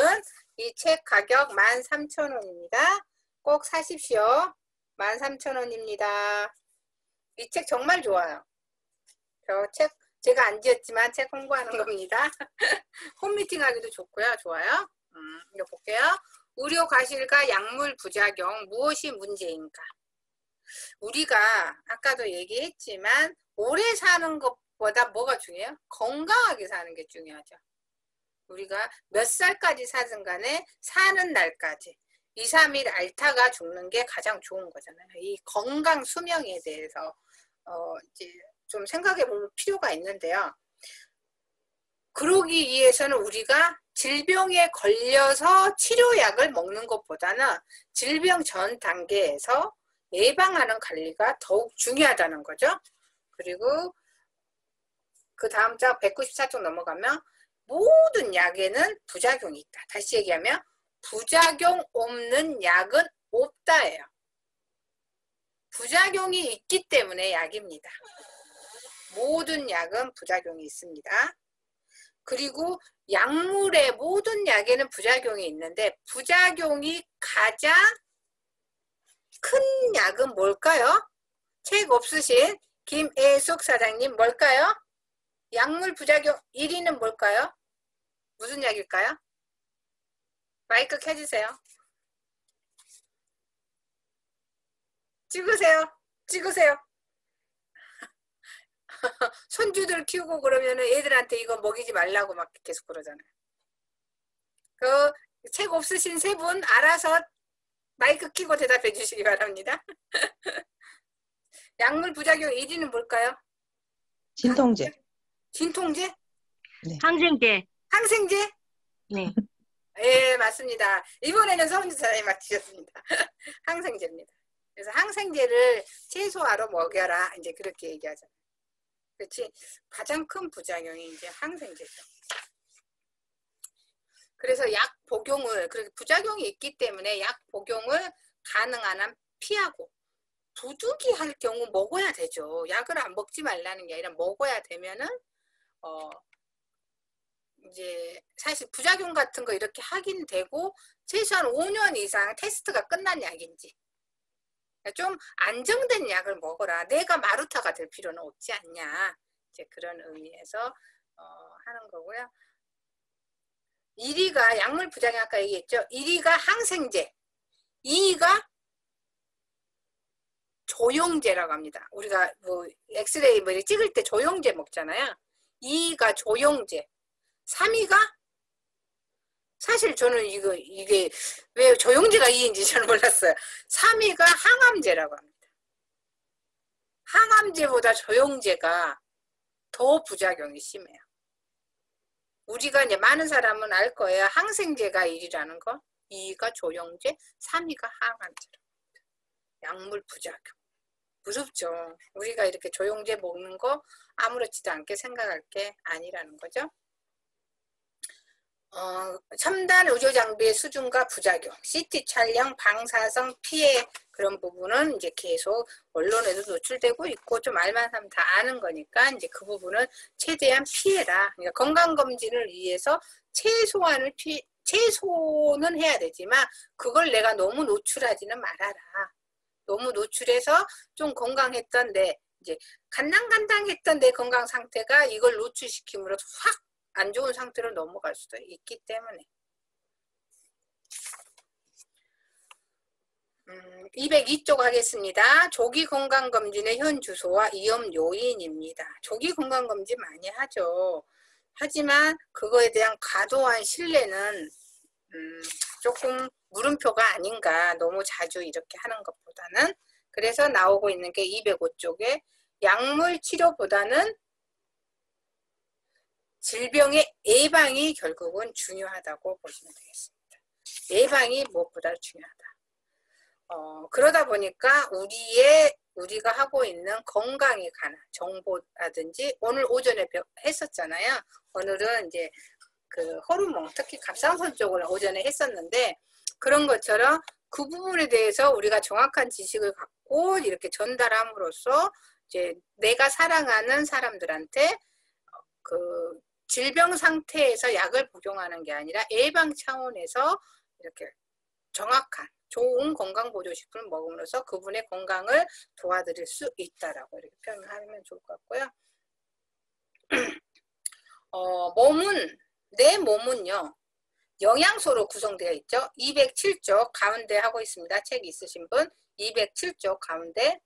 이 책 가격 13,000원입니다. 꼭 사십시오. 13,000원입니다. 이 책 정말 좋아요. 저 책 제가 안 지었지만 책 홍보하는 겁니다. 홈미팅 하기도 좋고요. 좋아요. 이거 볼게요. 의료 과실과 약물 부작용 무엇이 문제인가? 우리가 아까도 얘기했지만 오래 사는 것보다 뭐가 중요해요? 건강하게 사는 게 중요하죠. 우리가 몇 살까지 사든 간에 사는 날까지 2, 3일 앓다가 죽는 게 가장 좋은 거잖아요. 이 건강 수명에 대해서 이제 좀 생각해 볼 필요가 있는데요. 그러기 위해서는 우리가 질병에 걸려서 치료약을 먹는 것보다는 질병 전 단계에서 예방하는 관리가 더욱 중요하다는 거죠. 그리고 그 다음 장 194쪽 넘어가면 모든 약에는 부작용이 있다. 다시 얘기하면 부작용 없는 약은 없다예요. 부작용이 있기 때문에 약입니다. 모든 약은 부작용이 있습니다. 그리고 약물의 모든 약에는 부작용이 있는데 부작용이 가장 큰 약은 뭘까요? 책 없으신 김애숙 사장님 뭘까요? 약물 부작용 1위는 뭘까요? 무슨 약일까요? 마이크 켜주세요. 찍으세요. 찍으세요. 손주들 키우고 그러면 애들한테 이거 먹이지 말라고 막 계속 그러잖아요. 그 책 없으신 세 분 알아서 마이크 켜고 대답해 주시기 바랍니다. 약물 부작용 1위는 뭘까요? 진통제. 진통제? 네. 항생제. 항생제? 네. 예, 맞습니다. 이번에는 서은지 사장님 맞히셨습니다. 항생제입니다. 그래서 항생제를 최소화로 먹여라. 이제 그렇게 얘기하잖아요. 그렇지? 가장 큰 부작용이 이제 항생제죠. 그래서 약 복용을, 그렇게 부작용이 있기 때문에 약 복용을 가능한 한 피하고, 부득이 할 경우 먹어야 되죠. 약을 안 먹지 말라는 게 아니라 먹어야 되면은, 이제 사실 부작용 같은 거 이렇게 하긴 되고, 최소한 5년 이상 테스트가 끝난 약인지, 좀 안정된 약을 먹어라. 내가 마루타가 될 필요는 없지 않냐. 이제 그런 의미에서 하는 거고요. 1위가 약물 부작용 아까 얘기했죠. 1위가 항생제, 2위가 조영제라고 합니다. 우리가 뭐 엑스레이 뭐 이렇게 찍을 때 조영제 먹잖아요. 2위가 조영제, 3위가 사실 저는 이게 왜 조영제가 2인지 저는 몰랐어요. 3위가 항암제라고 합니다. 항암제보다 조영제가 더 부작용이 심해요. 우리가 이제 많은 사람은 알 거예요. 항생제가 1위라는 거, 2위가 조영제, 3위가 항암제라고 합니다. 약물 부작용. 무섭죠. 우리가 이렇게 조영제 먹는 거 아무렇지도 않게 생각할 게 아니라는 거죠. 첨단 의료장비의 수준과 부작용, CT 촬영, 방사성 피해 그런 부분은 이제 계속 언론에도 노출되고 있고 좀 알만한 사람 다 아는 거니까 이제 그 부분은 최대한 피해라. 그러니까 건강검진을 위해서 최소는 해야 되지만 그걸 내가 너무 노출하지는 말아라. 너무 노출해서 좀 건강했던 이제 간당간당했던 내 건강 상태가 이걸 노출시킴으로 확 안 좋은 상태로 넘어갈 수도 있기 때문에 202쪽 하겠습니다. 조기 건강검진의 현 주소와 위험 요인입니다. 조기 건강검진 많이 하죠. 하지만 그거에 대한 과도한 신뢰는 조금 물음표가 아닌가. 너무 자주 이렇게 하는 것보다는. 그래서 나오고 있는 게 205쪽에 약물 치료보다는 질병의 예방이 결국은 중요하다고 보시면 되겠습니다. 예방이 무엇보다 중요하다. 그러다 보니까 우리가 하고 있는 건강에 관한 정보라든지 오늘 오전에 했었잖아요. 오늘은 이제 그 호르몬, 특히 갑상선 쪽을 오전에 했었는데 그런 것처럼 그 부분에 대해서 우리가 정확한 지식을 갖고 이렇게 전달함으로써 이제 내가 사랑하는 사람들한테 그 질병 상태에서 약을 복용하는 게 아니라 예방 차원에서 이렇게 정확한 좋은 건강보조식품을 먹음으로써 그분의 건강을 도와드릴 수 있다라고 이렇게 표현하면 좋을 것 같고요. 내 몸은요 영양소로 구성되어 있죠. 207쪽 가운데 하고 있습니다. 책 있으신 분 207쪽 가운데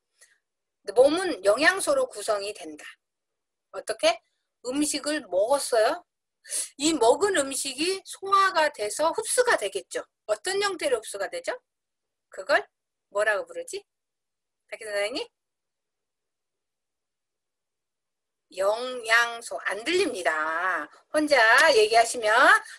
몸은 영양소로 구성이 된다. 어떻게? 음식을 먹었어요. 이 먹은 음식이 소화가 돼서 흡수가 되겠죠. 어떤 형태로 흡수가 되죠? 그걸 뭐라고 부르지? 박 선생님? 영양소. 안 들립니다. 혼자 얘기하시면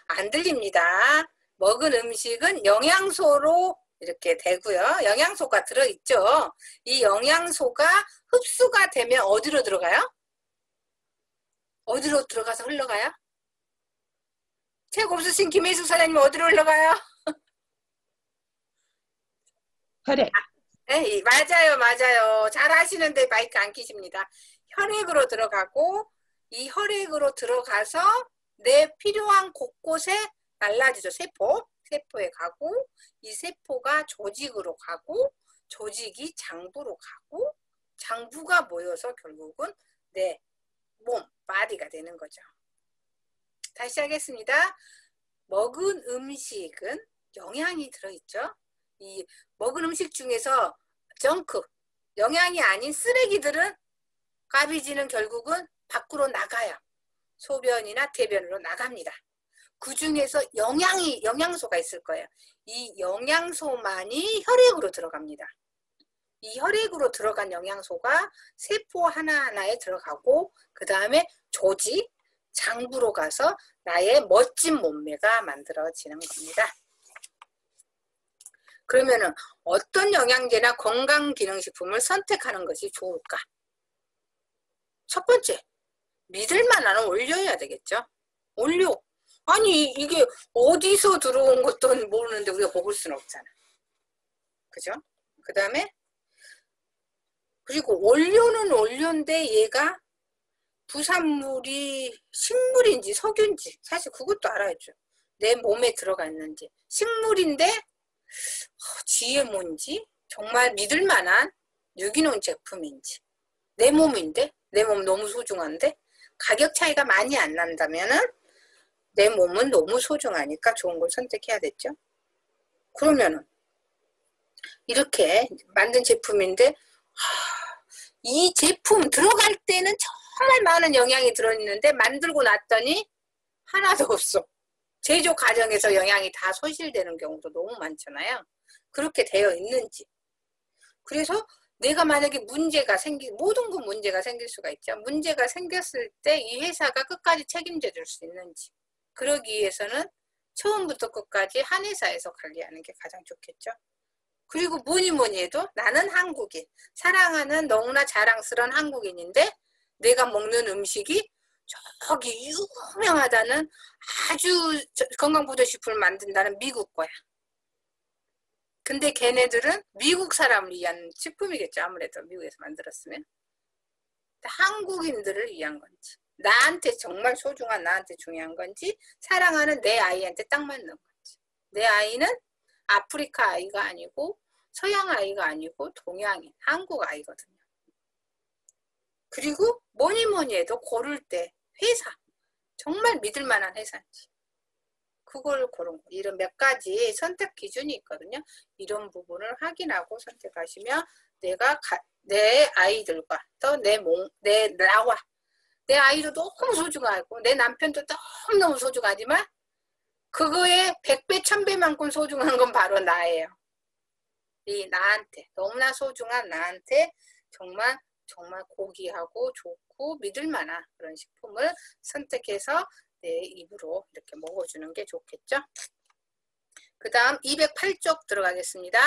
안 들립니다. 먹은 음식은 영양소로 이렇게 되고요. 영양소가 들어있죠. 이 영양소가 흡수가 되면 어디로 들어가요? 어디로 들어가서 흘러가요? 책 없으신 김혜숙 사장님 어디로 흘러가요? 혈액. 네, 맞아요. 잘 하시는데 마이크 안 켜십니다. 혈액으로 들어가고 이 혈액으로 들어가서 내 필요한 곳곳에 날라지죠. 세포에 가고 이 세포가 조직으로 가고 조직이 장부로 가고 장부가 모여서 결국은 내 몸, 바디가 되는 거죠. 다시 하겠습니다. 먹은 음식은 영양이 들어있죠. 이 먹은 음식 중에서 정크, 영양이 아닌 쓰레기들은 가비지는 결국은 밖으로 나가요. 소변이나 대변으로 나갑니다. 그 중에서 영양소가 있을 거예요. 이 영양소만이 혈액으로 들어갑니다. 이 혈액으로 들어간 영양소가 세포 하나하나에 들어가고 그 다음에 조직, 장부로 가서 나의 멋진 몸매가 만들어지는 겁니다. 그러면은 어떤 영양제나 건강기능식품을 선택하는 것이 좋을까? 첫 번째, 믿을 만한 원료여야 되겠죠. 원료. 아니 이게 어디서 들어온 것도 모르는데 우리가 먹을 수는 없잖아. 그죠? 그 다음에 그리고 원료는 원료인데 얘가 부산물이 식물인지 석유인지 사실 그것도 알아야죠. 내 몸에 들어가 있는지. 식물인데 GMO인지 정말 믿을 만한 유기농 제품인지. 내 몸인데 내 몸 너무 소중한데 가격 차이가 많이 안 난다면은 내 몸은 너무 소중하니까 좋은 걸 선택해야겠죠. 그러면은 이렇게 만든 제품인데 이 제품 들어갈 때는 정말 많은 영양이 들어있는데 만들고 났더니 하나도 없어. 제조 과정에서 영양이 다 손실되는 경우도 너무 많잖아요. 그렇게 되어 있는지. 그래서 내가 만약에 모든 건 문제가 생길 수가 있죠. 문제가 생겼을 때 이 회사가 끝까지 책임져 줄 수 있는지. 그러기 위해서는 처음부터 끝까지 한 회사에서 관리하는 게 가장 좋겠죠. 그리고 뭐니 해도 나는 한국인, 사랑하는 너무나 자랑스러운 한국인인데 내가 먹는 음식이 저기 유명하다는 아주 건강보조식품을 만든다는 미국 거야. 근데 걔네들은 미국 사람을 위한 식품이겠죠. 아무래도 미국에서 만들었으면. 한국인들을 위한 건지, 나한테 정말 소중한, 나한테 중요한 건지, 사랑하는 내 아이한테 딱 맞는 건지. 내 아이는 아프리카 아이가 아니고 서양 아이가 아니고 동양인, 한국 아이거든요. 그리고 뭐니 해도 고를 때 회사, 정말 믿을 만한 회사인지. 그걸 고른 거. 이런 몇 가지 선택 기준이 있거든요. 이런 부분을 확인하고 선택하시면 내 아이들과 또 나와 내 아이도 너무 소중하고 내 남편도 너무너무 소중하지만 그거에 100배, 1000배만큼 소중한 건 바로 나예요. 이 나한테 너무나 소중한 나한테 정말 고귀하고 좋고 믿을 만한 그런 식품을 선택해서 내 입으로 이렇게 먹어주는 게 좋겠죠. 그 다음 208쪽 들어가겠습니다.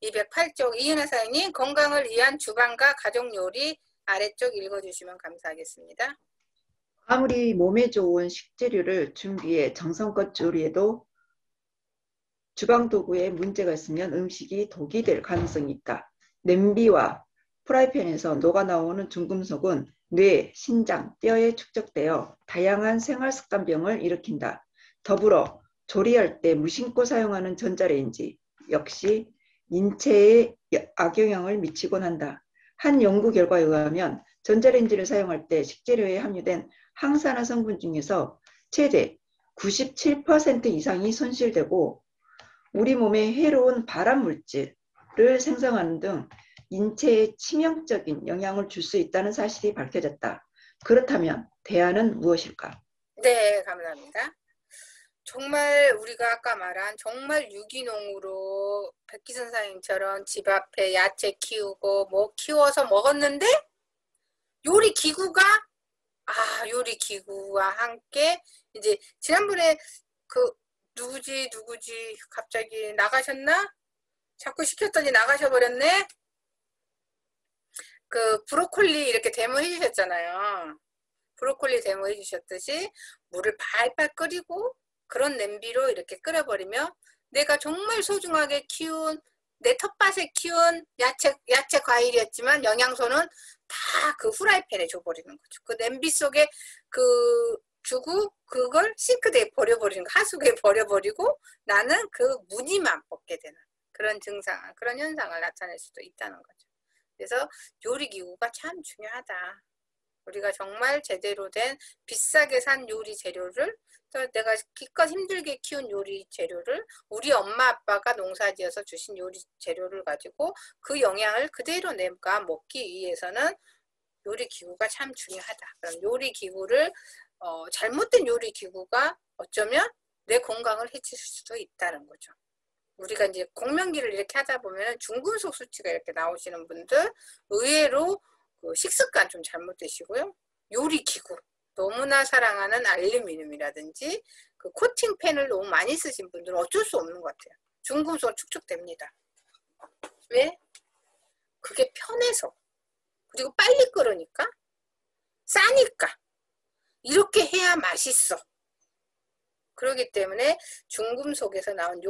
208쪽 이은하 사장님, 건강을 위한 주방과 가정요리 아래쪽 읽어주시면 감사하겠습니다. 아무리 몸에 좋은 식재료를 준비해 정성껏 조리해도 주방 도구에 문제가 있으면 음식이 독이 될 가능성이 있다. 냄비와 프라이팬에서 녹아나오는 중금속은 뇌, 신장, 뼈에 축적되어 다양한 생활습관병을 일으킨다. 더불어 조리할 때 무심코 사용하는 전자레인지 역시 인체에 악영향을 미치곤 한다. 한 연구 결과에 의하면 전자레인지를 사용할 때 식재료에 함유된 항산화 성분 중에서 최대 97% 이상이 손실되고 우리 몸에 해로운 발암물질을 생성하는 등 인체에 치명적인 영향을 줄 수 있다는 사실이 밝혀졌다. 그렇다면 대안은 무엇일까? 네, 감사합니다. 정말 우리가 아까 말한 정말 유기농으로 백기 선생님처럼 집 앞에 야채 키우고 뭐 키워서 먹었는데 요리기구와 함께 이제 지난번에 그 누구지 갑자기 나가셨나? 자꾸 시켰더니 나가셔버렸네. 그 브로콜리 이렇게 데모 해주셨잖아요. 브로콜리 데모 해주셨듯이 물을 팔팔 끓이고 그런 냄비로 이렇게 끓여버리면 내가 정말 소중하게 키운 내 텃밭에 키운 야채 과일이었지만 영양소는 다 그 후라이팬에 줘버리는 거죠. 그 냄비 속에 주고 그걸 싱크대에 버려버리는 거, 하수구에 버려버리고 나는 그 무늬만 먹게 되는 그런 현상을 나타낼 수도 있다는 거죠. 그래서 요리기구가 참 중요하다. 우리가 정말 제대로 된 비싸게 산 요리 재료를 또 내가 기껏 힘들게 키운 요리 재료를 우리 엄마 아빠가 농사지어서 주신 요리 재료를 가지고 그 영양을 그대로 내가 먹기 위해서는 요리기구가 참 중요하다. 그럼 요리기구를 잘못된 요리기구가 어쩌면 내 건강을 해칠 수도 있다는 거죠. 우리가 이제 공명기를 이렇게 하다 보면 중금속 수치가 이렇게 나오시는 분들 의외로 그 식습관 좀 잘못되시고요. 요리기구 너무나 사랑하는 알루미늄이라든지 그 코팅팬을 너무 많이 쓰신 분들은 어쩔 수 없는 것 같아요. 중금속 축적됩니다. 왜? 그게 편해서 그리고 빨리 끓으니까 싸니까 이렇게 해야 맛있어. 그렇기 때문에 중금속에서 나온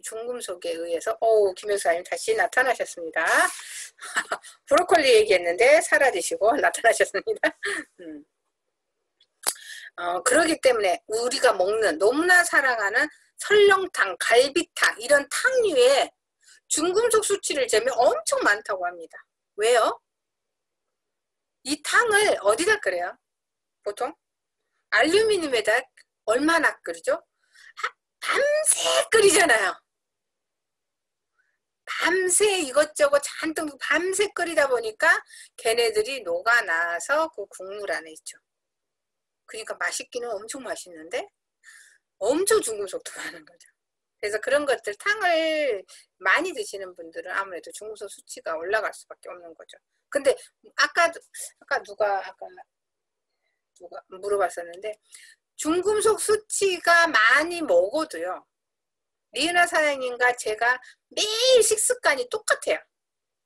중금속에 의해서 김 여사님 다시 나타나셨습니다. 브로콜리 얘기했는데 사라지시고 나타나셨습니다. 그렇기 때문에 우리가 먹는 너무나 사랑하는 설렁탕, 갈비탕 이런 탕류에 중금속 수치를 재면 엄청 많다고 합니다. 왜요? 이 탕을 어디다 끓여요? 보통 알루미늄에다 얼마나 끓이죠? 밤새 끓이잖아요. 밤새 이것저것 잔뜩 밤새 끓이다 보니까 걔네들이 녹아나서 그 국물 안에 있죠. 그러니까 맛있기는 엄청 맛있는데 엄청 중금속도 많은 거죠. 그래서 그런 것들 탕을 많이 드시는 분들은 아무래도 중금속 수치가 올라갈 수밖에 없는 거죠. 근데 아까 누가 물어봤었는데 중금속 수치가 많이 먹어도요. 리은아 사장님과 제가 매일 식습관이 똑같아요.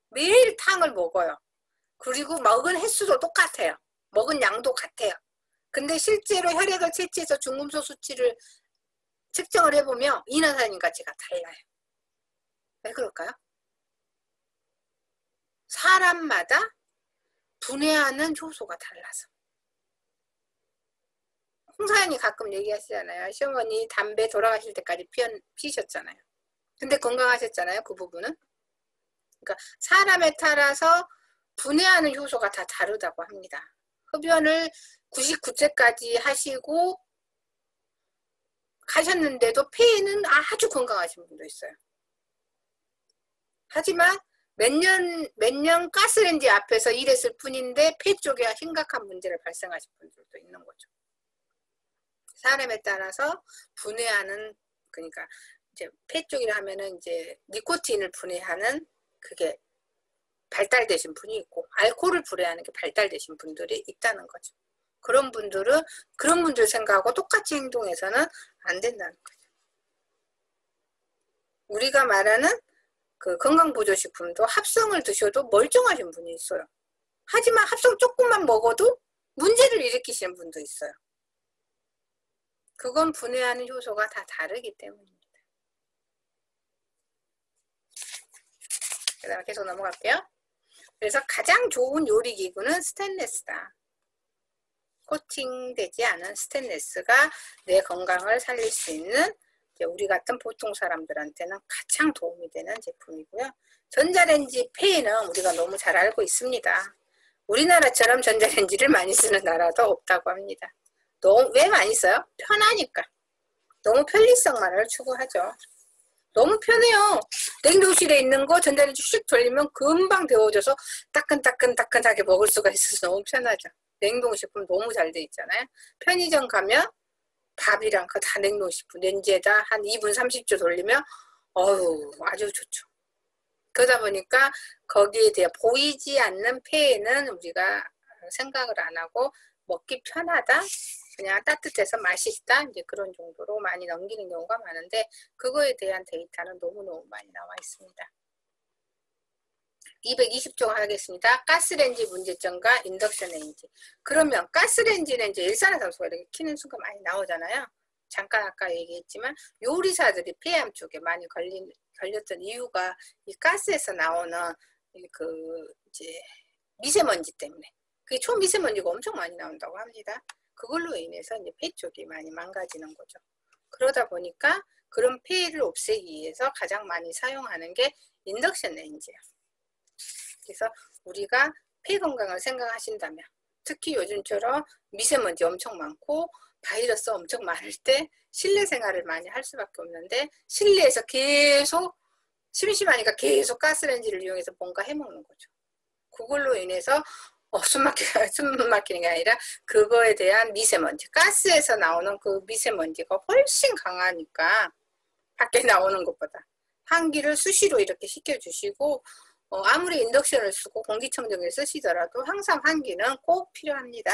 매일 탕을 먹어요. 그리고 먹은 횟수도 똑같아요. 먹은 양도 같아요. 근데 실제로 혈액을 채취해서 중금속 수치를 측정을 해보면 이은아 사장님과 제가 달라요. 왜 그럴까요? 사람마다 분해하는 효소가 달라서. 홍 사장님 가끔 얘기하시잖아요. 시어머니 담배 돌아가실 때까지 피셨잖아요. 근데 건강하셨잖아요. 그 부분은. 그러니까 사람에 따라서 분해하는 효소가 다 다르다고 합니다. 흡연을 99세까지 하시고 가셨는데도 폐에는 아주 건강하신 분도 있어요. 하지만 몇 년 가스레인지 앞에서 일했을 뿐인데 폐 쪽에 심각한 문제를 발생하신 분들도 있는 거죠. 사람에 따라서 분해하는, 그러니까 이제 폐 쪽이라 하면은 이제 니코틴을 분해하는 그게 발달되신 분이 있고 알코올을 분해하는 게 발달되신 분들이 있다는 거죠. 그런 분들 생각하고 똑같이 행동해서는 안 된다는 거죠. 우리가 말하는 그 건강보조식품도 합성을 드셔도 멀쩡하신 분이 있어요. 하지만 합성 조금만 먹어도 문제를 일으키시는 분도 있어요. 그건 분해하는 효소가 다 다르기 때문입니다. 그 다음에 계속 넘어갈게요. 그래서 가장 좋은 요리기구는 스테인레스다. 코팅되지 않은 스테인레스가 내 건강을 살릴 수 있는 우리 같은 보통 사람들한테는 가장 도움이 되는 제품이고요. 전자레인지 폐에는 우리가 너무 잘 알고 있습니다. 우리나라처럼 전자레인지를 많이 쓰는 나라도 없다고 합니다. 왜 많이 써요? 편하니까. 너무 편리성만을 추구하죠. 너무 편해요. 냉동실에 있는 거 전자레인지 휙 돌리면 금방 데워져서 따끈따끈하게 먹을 수가 있어서 너무 편하죠. 냉동식품 너무 잘 돼 있잖아요. 편의점 가면 밥이랑 그거 다 냉동식품 렌즈에다 한 2분 30초 돌리면 아주 좋죠. 그러다 보니까 거기에 대해 보이지 않는 폐에는 우리가 생각을 안 하고 먹기 편하다, 그냥 따뜻해서 맛있다, 이제 그런 정도로 많이 넘기는 경우가 많은데 그거에 대한 데이터는 너무너무 많이 나와 있습니다. 220쪽 하겠습니다. 가스레인지 문제점과 인덕션 레인지. 그러면 가스레인지는 이제 일산화탄소가 이렇게 키는 순간 많이 나오잖아요. 잠깐 아까 얘기했지만 요리사들이 폐암 쪽에 많이 걸렸던 이유가 이 가스에서 나오는 그 이제 미세먼지 때문에. 그게 초미세먼지가 엄청 많이 나온다고 합니다. 그걸로 인해서 이제 폐 쪽이 많이 망가지는 거죠. 그러다 보니까 그런 폐를 없애기 위해서 가장 많이 사용하는 게 인덕션 레인지예요. 그래서 우리가 폐 건강을 생각하신다면 특히 요즘처럼 미세먼지 엄청 많고 바이러스 엄청 많을 때 실내 생활을 많이 할 수밖에 없는데 실내에서 계속 심심하니까 계속 가스레인지를 이용해서 뭔가 해먹는 거죠. 그걸로 인해서 숨 막히는 게 아니라 그거에 대한 미세먼지, 가스에서 나오는 그 미세먼지가 훨씬 강하니까 밖에 나오는 것보다 환기를 수시로 이렇게 시켜주시고 아무리 인덕션을 쓰고 공기청정기를 쓰시더라도 항상 환기는 꼭 필요합니다.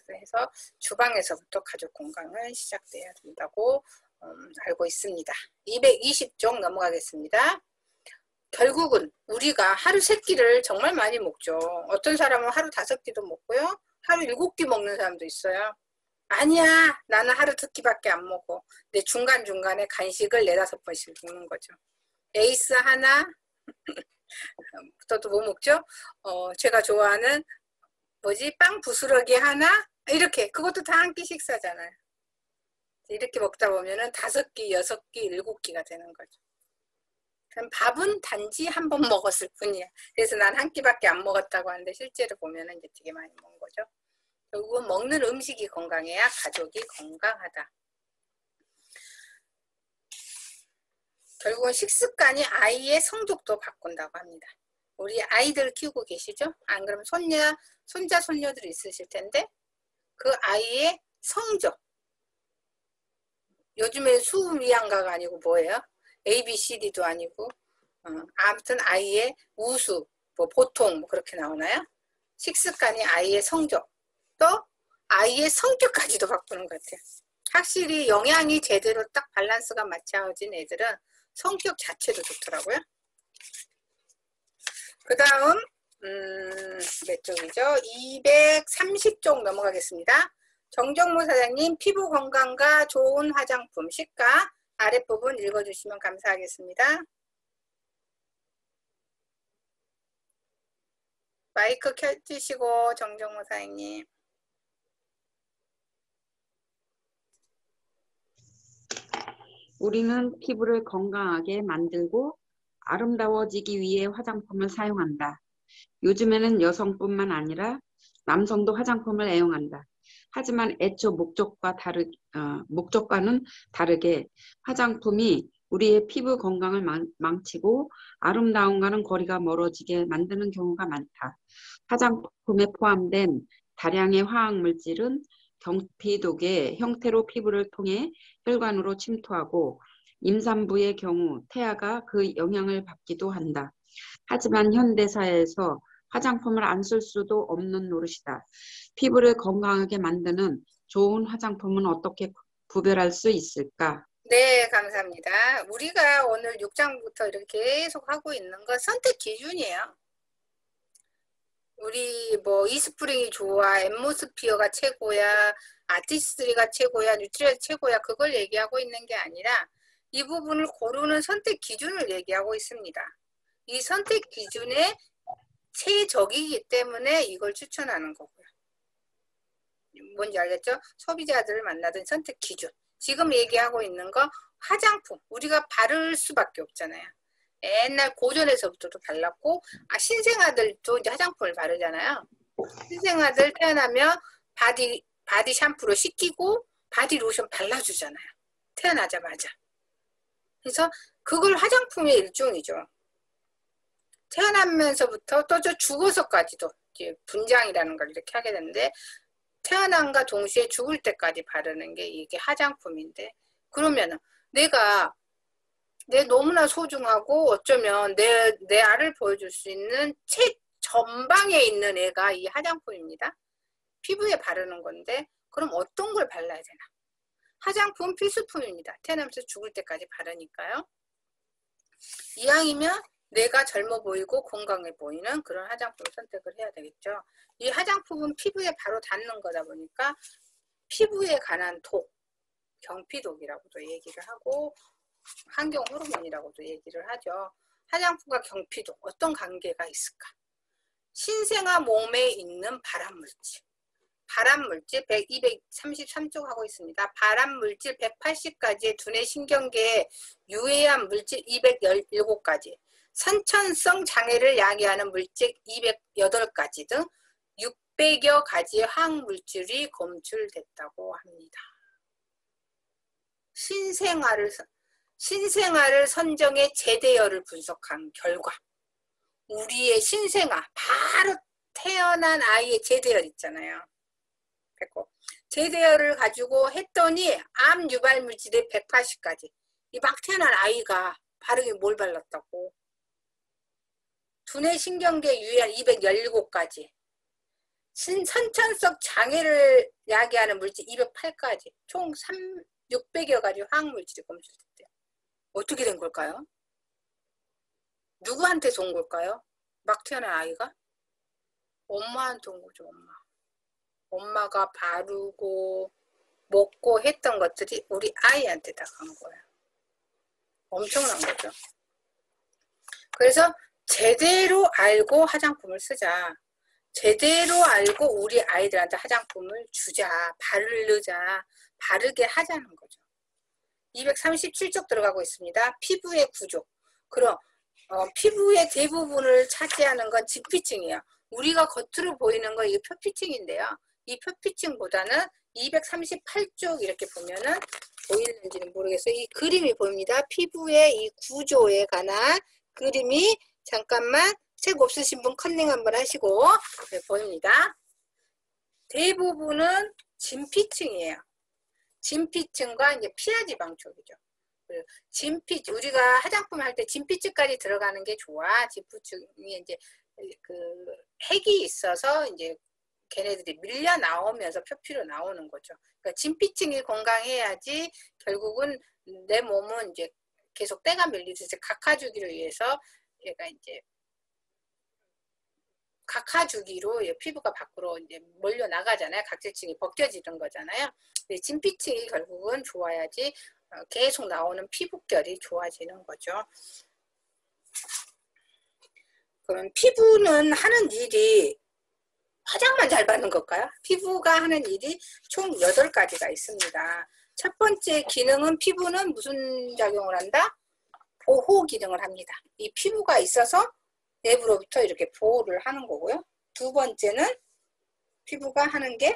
그래서 주방에서부터 가족 건강은 시작돼야 된다고 알고 있습니다. 220쪽 넘어가겠습니다. 결국은 우리가 하루 3끼를 정말 많이 먹죠. 어떤 사람은 하루 5끼도 먹고요. 하루 7끼 먹는 사람도 있어요. 아니야, 나는 하루 2끼밖에 안 먹어. 근데 중간중간에 간식을 4-5번씩 먹는 거죠. 에이스 하나, 또 뭐 먹죠? 제가 좋아하는 빵 부스러기 하나? 이렇게 그것도 다 한 끼 식사잖아요. 이렇게 먹다 보면은 5끼, 6끼, 7끼가 되는 거죠. 그럼 밥은 단지 한 번 먹었을 뿐이야. 그래서 난 한 끼밖에 안 먹었다고 하는데 실제로 보면은 이제 되게 많이 먹은 거죠. 결국은 먹는 음식이 건강해야 가족이 건강하다. 결국은 식습관이 아이의 성적도 바꾼다고 합니다. 우리 아이들 키우고 계시죠? 안 그러면 손자, 손녀들이 있으실 텐데 그 아이의 성적, 요즘에 수미양가가 아니고 뭐예요? ABCD도 아니고 아무튼 아이의 우수, 뭐 보통 뭐 그렇게 나오나요? 식습관이 아이의 성적, 또 아이의 성격까지도 바꾸는 것 같아요. 확실히 영양이 제대로 딱 밸런스가 맞춰진 애들은 성격 자체도 좋더라고요. 그 다음 몇 쪽이죠? 230쪽 넘어가겠습니다. 정정모 사장님, 피부 건강과 좋은 화장품 시가 아랫부분 읽어주시면 감사하겠습니다. 마이크 켜주시고 정정모 사장님. 우리는 피부를 건강하게 만들고 아름다워지기 위해 화장품을 사용한다. 요즘에는 여성뿐만 아니라 남성도 화장품을 애용한다. 하지만 애초 목적과는 다르게 화장품이 우리의 피부 건강을 망치고 아름다움과는 거리가 멀어지게 만드는 경우가 많다. 화장품에 포함된 다량의 화학물질은 경피독의 형태로 피부를 통해 혈관으로 침투하고 임산부의 경우 태아가 그 영향을 받기도 한다. 하지만 현대사회에서 화장품을 안 쓸 수도 없는 노릇이다. 피부를 건강하게 만드는 좋은 화장품은 어떻게 구별할 수 있을까? 네, 감사합니다. 우리가 오늘 6장부터 이렇게 계속 하고 있는 건 선택 기준이에요. 우리 뭐 이스프링이 좋아, 엠모스피어가 최고야, 아티스트리가 최고야, 뉴트리얼 최고야, 그걸 얘기하고 있는 게 아니라 이 부분을 고르는 선택 기준을 얘기하고 있습니다. 이 선택 기준의 최적이기 때문에 이걸 추천하는 거고요. 뭔지 알겠죠? 소비자들을 만나던 선택 기준. 지금 얘기하고 있는 거 화장품. 우리가 바를 수밖에 없잖아요. 옛날 고전에서부터도 발랐고, 신생아들도 이제 화장품을 바르잖아요. 신생아들 태어나면 바디 샴푸로 씻기고 바디 로션 발라주잖아요. 태어나자마자. 그래서 그걸 화장품의 일종이죠. 태어나면서부터 또 저 죽어서까지도 이제 분장이라는 걸 이렇게 하게 되는데 태어남과 동시에 죽을 때까지 바르는 게 이게 화장품인데 그러면은 내가 너무나 소중하고 어쩌면 내 알을 보여줄 수 있는 최전방에 있는 애가 이 화장품입니다. 피부에 바르는 건데 그럼 어떤 걸 발라야 되나? 화장품 필수품입니다. 태어나면서 죽을 때까지 바르니까요. 이왕이면 내가 젊어 보이고 건강해 보이는 그런 화장품을 선택을 해야 되겠죠. 이 화장품은 피부에 바로 닿는 거다 보니까 피부에 관한 독, 경피독이라고도 얘기를 하고 환경 호르몬이라고도 얘기를 하죠. 화장품과 경피독 어떤 관계가 있을까? 신생아 몸에 있는 발암물질 233쪽 하고 있습니다. 발암물질 180가지의 두뇌 신경계에 유해한 물질 217가지 선천성 장애를 야기하는 물질 208가지 등 600여 가지의 화학물질이 검출됐다고 합니다. 신생아를 선정해 제대열을 분석한 결과 우리의 신생아 바로 태어난 아이의 제대열 있잖아요. 제대열을 가지고 했더니 암 유발 물질이 180가지 이 막 태어난 아이가 바르게 뭘 발랐다고 두뇌 신경계 유해한 217가지 선천성 장애를 야기하는 물질 208가지 총 600여 가지 화학물질이 검출됐대요. 어떻게 된 걸까요? 누구한테서 온 걸까요? 막 태어난 아이가? 엄마한테 온 거죠. 엄마가 바르고 먹고 했던 것들이 우리 아이한테 다 간 거예요. 엄청난 거죠. 그래서 제대로 알고 화장품을 쓰자. 제대로 알고 우리 아이들한테 화장품을 주자. 바르자. 바르게 하자는 거죠. 237쪽 들어가고 있습니다. 피부의 구조. 그럼 피부의 대부분을 차지하는 건 진피층이에요. 우리가 겉으로 보이는 건 이게 표피층인데요. 이 표피층보다는 238쪽 이렇게 보면은 보이는지는 모르겠어요. 이 그림이 보입니다. 피부의 이 구조에 관한 그림이 잠깐만 책 없으신 분 컨닝 한번 하시고 네, 보입니다. 대부분은 진피층이에요. 진피층과 이제 피하지방 쪽이죠. 진피, 우리가 화장품 할 때 진피층까지 들어가는 게 좋아. 진피층이 이제 그 핵이 있어서 이제 걔네들이 밀려 나오면서 표피로 나오는 거죠. 그러니까 진피층이 건강해야지 결국은 내 몸은 이제 계속 때가 밀리듯이 각하주기를 위해서 얘가 이제 각하주기로 피부가 밖으로 이제 몰려 나가잖아요. 각질층이 벗겨지는 거잖아요. 진피층이 결국은 좋아야지 계속 나오는 피부결이 좋아지는 거죠. 그럼 피부는 하는 일이 화장만 잘 받는 걸까요? 피부가 하는 일이 총 8가지가 있습니다. 첫 번째 기능은 피부는 무슨 작용을 한다? 보호 기능을 합니다. 이 피부가 있어서 내부로부터 이렇게 보호를 하는 거고요. 두 번째는 피부가 하는 게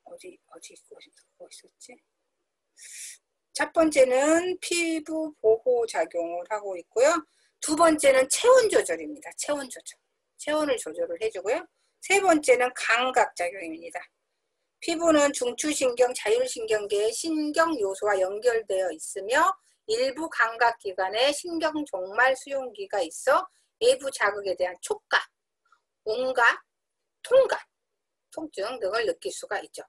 어디 있었지? 첫 번째는 피부 보호 작용을 하고 있고요. 두 번째는 체온 조절입니다. 체온 조절. 체온을 조절을 해주고요. 세 번째는 감각 작용입니다. 피부는 중추신경, 자율신경계의 신경 요소와 연결되어 있으며 일부 감각기관에 신경 종말 수용기가 있어 외부 자극에 대한 촉각, 온각, 통각, 통증 등을 느낄 수가 있죠.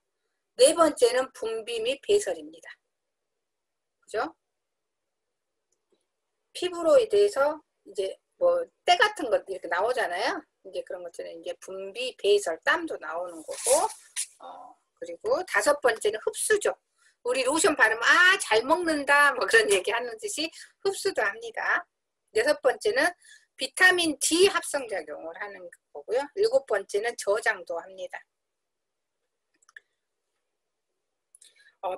네 번째는 분비 및 배설입니다. 그죠? 피부로 인해서 이제 뭐 때 같은 것 이렇게 나오잖아요. 이제 그런 것들은 이제 분비, 배설, 땀도 나오는 거고, 그리고 다섯 번째는 흡수죠. 우리 로션 바르면 잘 먹는다 뭐 그런 얘기 하는 듯이 흡수도 합니다. 여섯 번째는 비타민 D 합성 작용을 하는 거고요. 일곱 번째는 저장도 합니다.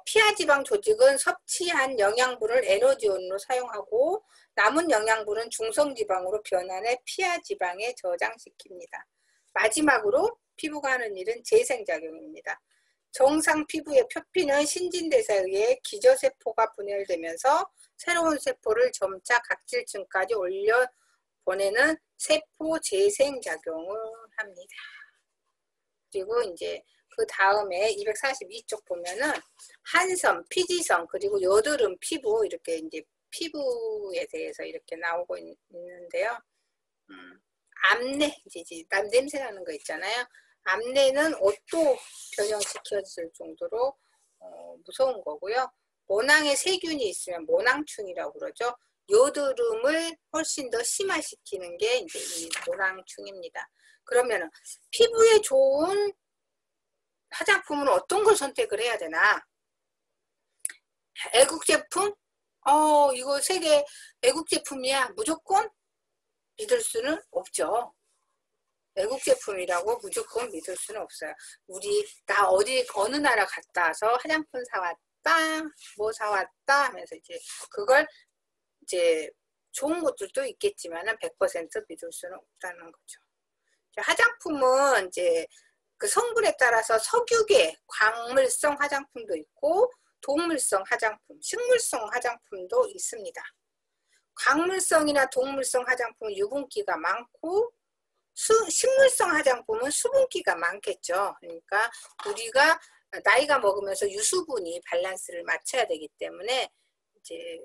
피하지방 조직은 섭취한 영양분을 에너지원으로 사용하고 남은 영양분은 중성지방으로 변환해 피하지방에 저장시킵니다. 마지막으로 피부가 하는 일은 재생작용입니다. 정상 피부의 표피는 신진대사에 의해 기저세포가 분열되면서 새로운 세포를 점차 각질층까지 올려보내는 세포 재생작용을 합니다. 그리고 이제 그 다음에 242쪽 보면은 한섬, 피지성, 그리고 여드름, 피부 이렇게 이제 피부에 대해서 이렇게 나오고 있는데요. 암내, 이제 남 냄새 나는 거 있잖아요. 암내는 옷도 변형시켜줄 정도로 무서운 거고요. 모낭에 세균이 있으면 모낭충이라고 그러죠. 여드름을 훨씬 더 심화시키는 게 이제 이 모낭충입니다. 그러면은 피부에 좋은 화장품은 어떤 걸 선택을 해야 되나? 애국 제품? 이거 세계 애국 제품이야. 무조건 믿을 수는 없죠. 외국 제품이라고 무조건 믿을 수는 없어요. 나 어느 나라 갔다 와서 화장품 사왔다, 뭐 사왔다 하면서 이제 그걸 이제 좋은 것들도 있겠지만은 100% 믿을 수는 없다는 거죠. 화장품은 이제 그 성분에 따라서 석유계, 광물성 화장품도 있고 동물성 화장품, 식물성 화장품도 있습니다. 광물성이나 동물성 화장품은 유분기가 많고 식물성 화장품은 수분기가 많겠죠. 그러니까 우리가 나이가 먹으면서 유수분이 밸런스를 맞춰야 되기 때문에 이제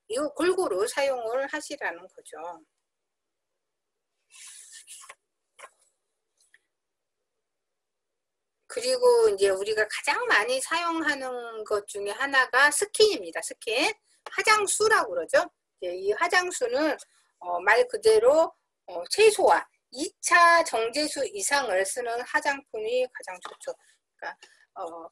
이거 골고루 사용을 하시라는 거죠. 그리고 이제 우리가 가장 많이 사용하는 것 중에 하나가 스킨입니다. 스킨. 화장수라고 그러죠. 이 화장수는 말 그대로 최소한 2차 정제수 이상을 쓰는 화장품이 가장 좋죠. 그러니까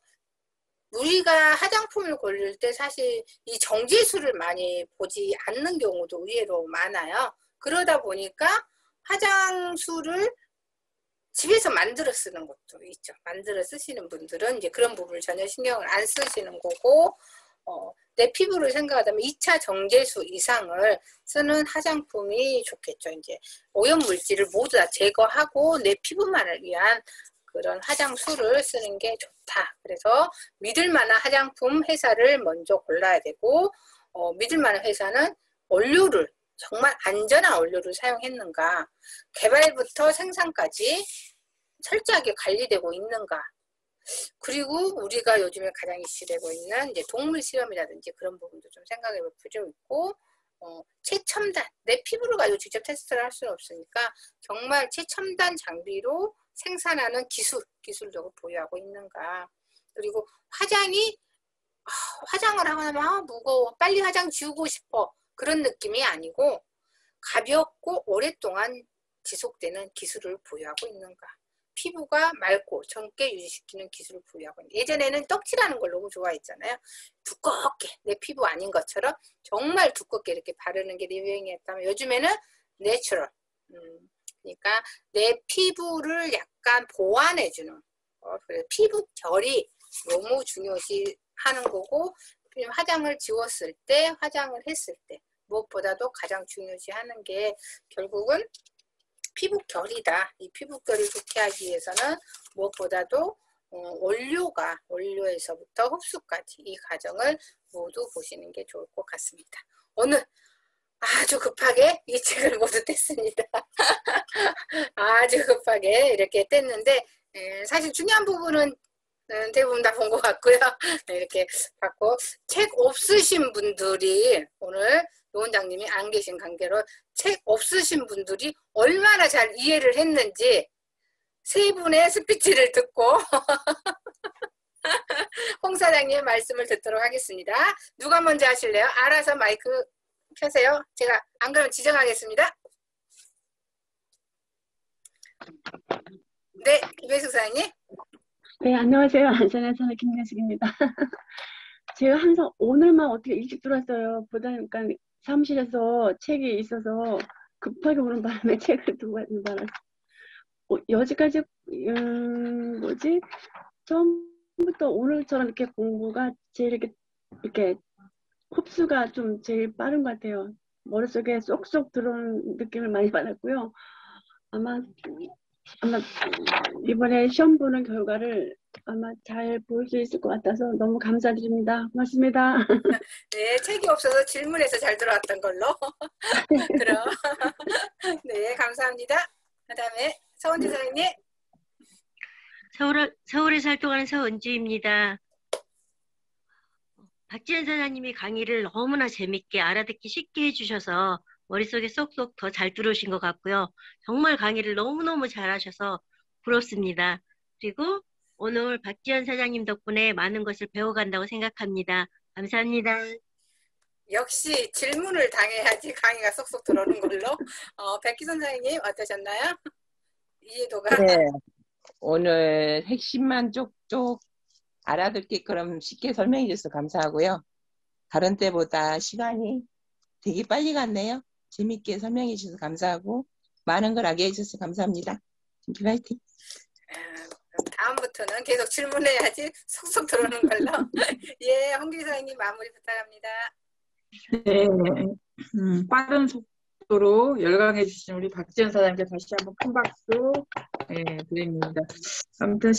우리가 화장품을 고를 때 사실 이 정제수를 많이 보지 않는 경우도 의외로 많아요. 그러다 보니까 화장수를 집에서 만들어 쓰는 것도 있죠. 만들어 쓰시는 분들은 이제 그런 부분을 전혀 신경을 안 쓰시는 거고, 내 피부를 생각하다면 2차 정제수 이상을 쓰는 화장품이 좋겠죠. 이제 오염물질을 모두 다 제거하고 내 피부만을 위한 그런 화장수를 쓰는 게 좋다. 그래서 믿을 만한 화장품 회사를 먼저 골라야 되고, 믿을 만한 회사는 원료를 정말 안전한 원료를 사용했는가, 개발부터 생산까지 철저하게 관리되고 있는가. 그리고 우리가 요즘에 가장 이슈되고 있는 이제 동물 실험이라든지 그런 부분도 좀 생각해 볼 필요 있고, 최첨단, 내 피부를 가지고 직접 테스트를 할 수는 없으니까 정말 최첨단 장비로 생산하는 기술력을 보유하고 있는가. 그리고 화장을 하고 나면 무거워, 빨리 화장 지우고 싶어, 그런 느낌이 아니고 가볍고 오랫동안 지속되는 기술을 보유하고 있는가. 피부가 맑고 젊게 유지시키는 기술을 보유하고 있는가. 예전에는 떡칠하는 걸 너무 좋아했잖아요. 두껍게, 내 피부 아닌 것처럼 정말 두껍게 이렇게 바르는 게 유행이었다면 요즘에는 내추럴, 그러니까 내 피부를 약간 보완해주는, 피부 결이 너무 중요시 하는 거고, 화장을 지웠을 때, 화장을 했을 때 무엇보다도 가장 중요시 하는 게 결국은 피부 결이다. 이 피부 결을 좋게 하기 위해서는 무엇보다도 원료에서부터 흡수까지 이 과정을 모두 보시는 게 좋을 것 같습니다. 오늘 아주 급하게 이 책을 모두 뗐습니다. 아주 급하게 이렇게 뗐는데, 사실 중요한 부분은 대부분 다 본 것 같고요. 이렇게 봤고, 책 없으신 분들이, 오늘 노 원장님이 안 계신 관계로 책 없으신 분들이 얼마나 잘 이해를 했는지 세 분의 스피치를 듣고 홍 사장님의 말씀을 듣도록 하겠습니다. 누가 먼저 하실래요? 알아서 마이크 켜세요. 제가 안 그러면 지정하겠습니다. 네, 김혜숙 사장님. 네, 안녕하세요. 안산에서는 김예숙입니다. 제가 항상 오늘만 어떻게 일찍 들어왔어요. 보다니까 사무실에서 책이 있어서 급하게 오는 바람에 책을 두고 가는 바람에 여지까지 처음부터 오늘처럼 이렇게 공부가 제일 이렇게 흡수가 좀 제일 빠른 것 같아요. 머릿속에 쏙쏙 들어오는 느낌을 많이 받았고요. 아마 이번에 시험 보는 결과를 아마 잘 볼 수 있을 것 같아서 너무 감사드립니다. 고맙습니다. 네, 책이 없어서 질문해서 잘 들어왔던 걸로. 그럼 네, 감사합니다. 그다음에 서은지 선생님. 서울에서 활동하는 서은주입니다. 박지현 사장님이 강의를 너무나 재밌게 알아듣기 쉽게 해주셔서 머릿속에 쏙쏙 더 잘 들어오신 것 같고요. 정말 강의를 너무너무 잘하셔서 부럽습니다. 그리고 오늘 박지현 사장님 덕분에 많은 것을 배워간다고 생각합니다. 감사합니다. 역시 질문을 당해야지 강의가 쏙쏙 들어오는 걸로. 백희 선생님 어떠셨나요? 이해도가? 네, 오늘 핵심만 쪽쪽 알아듣게끔 쉽게 설명해 주셔서 감사하고요. 다른 때보다 시간이 되게 빨리 갔네요. 재밌게 설명해 주셔서 감사하고 많은 걸 알게 해주셔서 감사합니다. 김기 화이팅! 다음부터는 계속 질문해야지 속속 들어오는 걸로. 예, 홍기 선생님 마무리 부탁합니다. 네, 빠른 속도로 열강해 주신 우리 박지현 사장님께 다시 한번 큰 박수 드립니다. 아무튼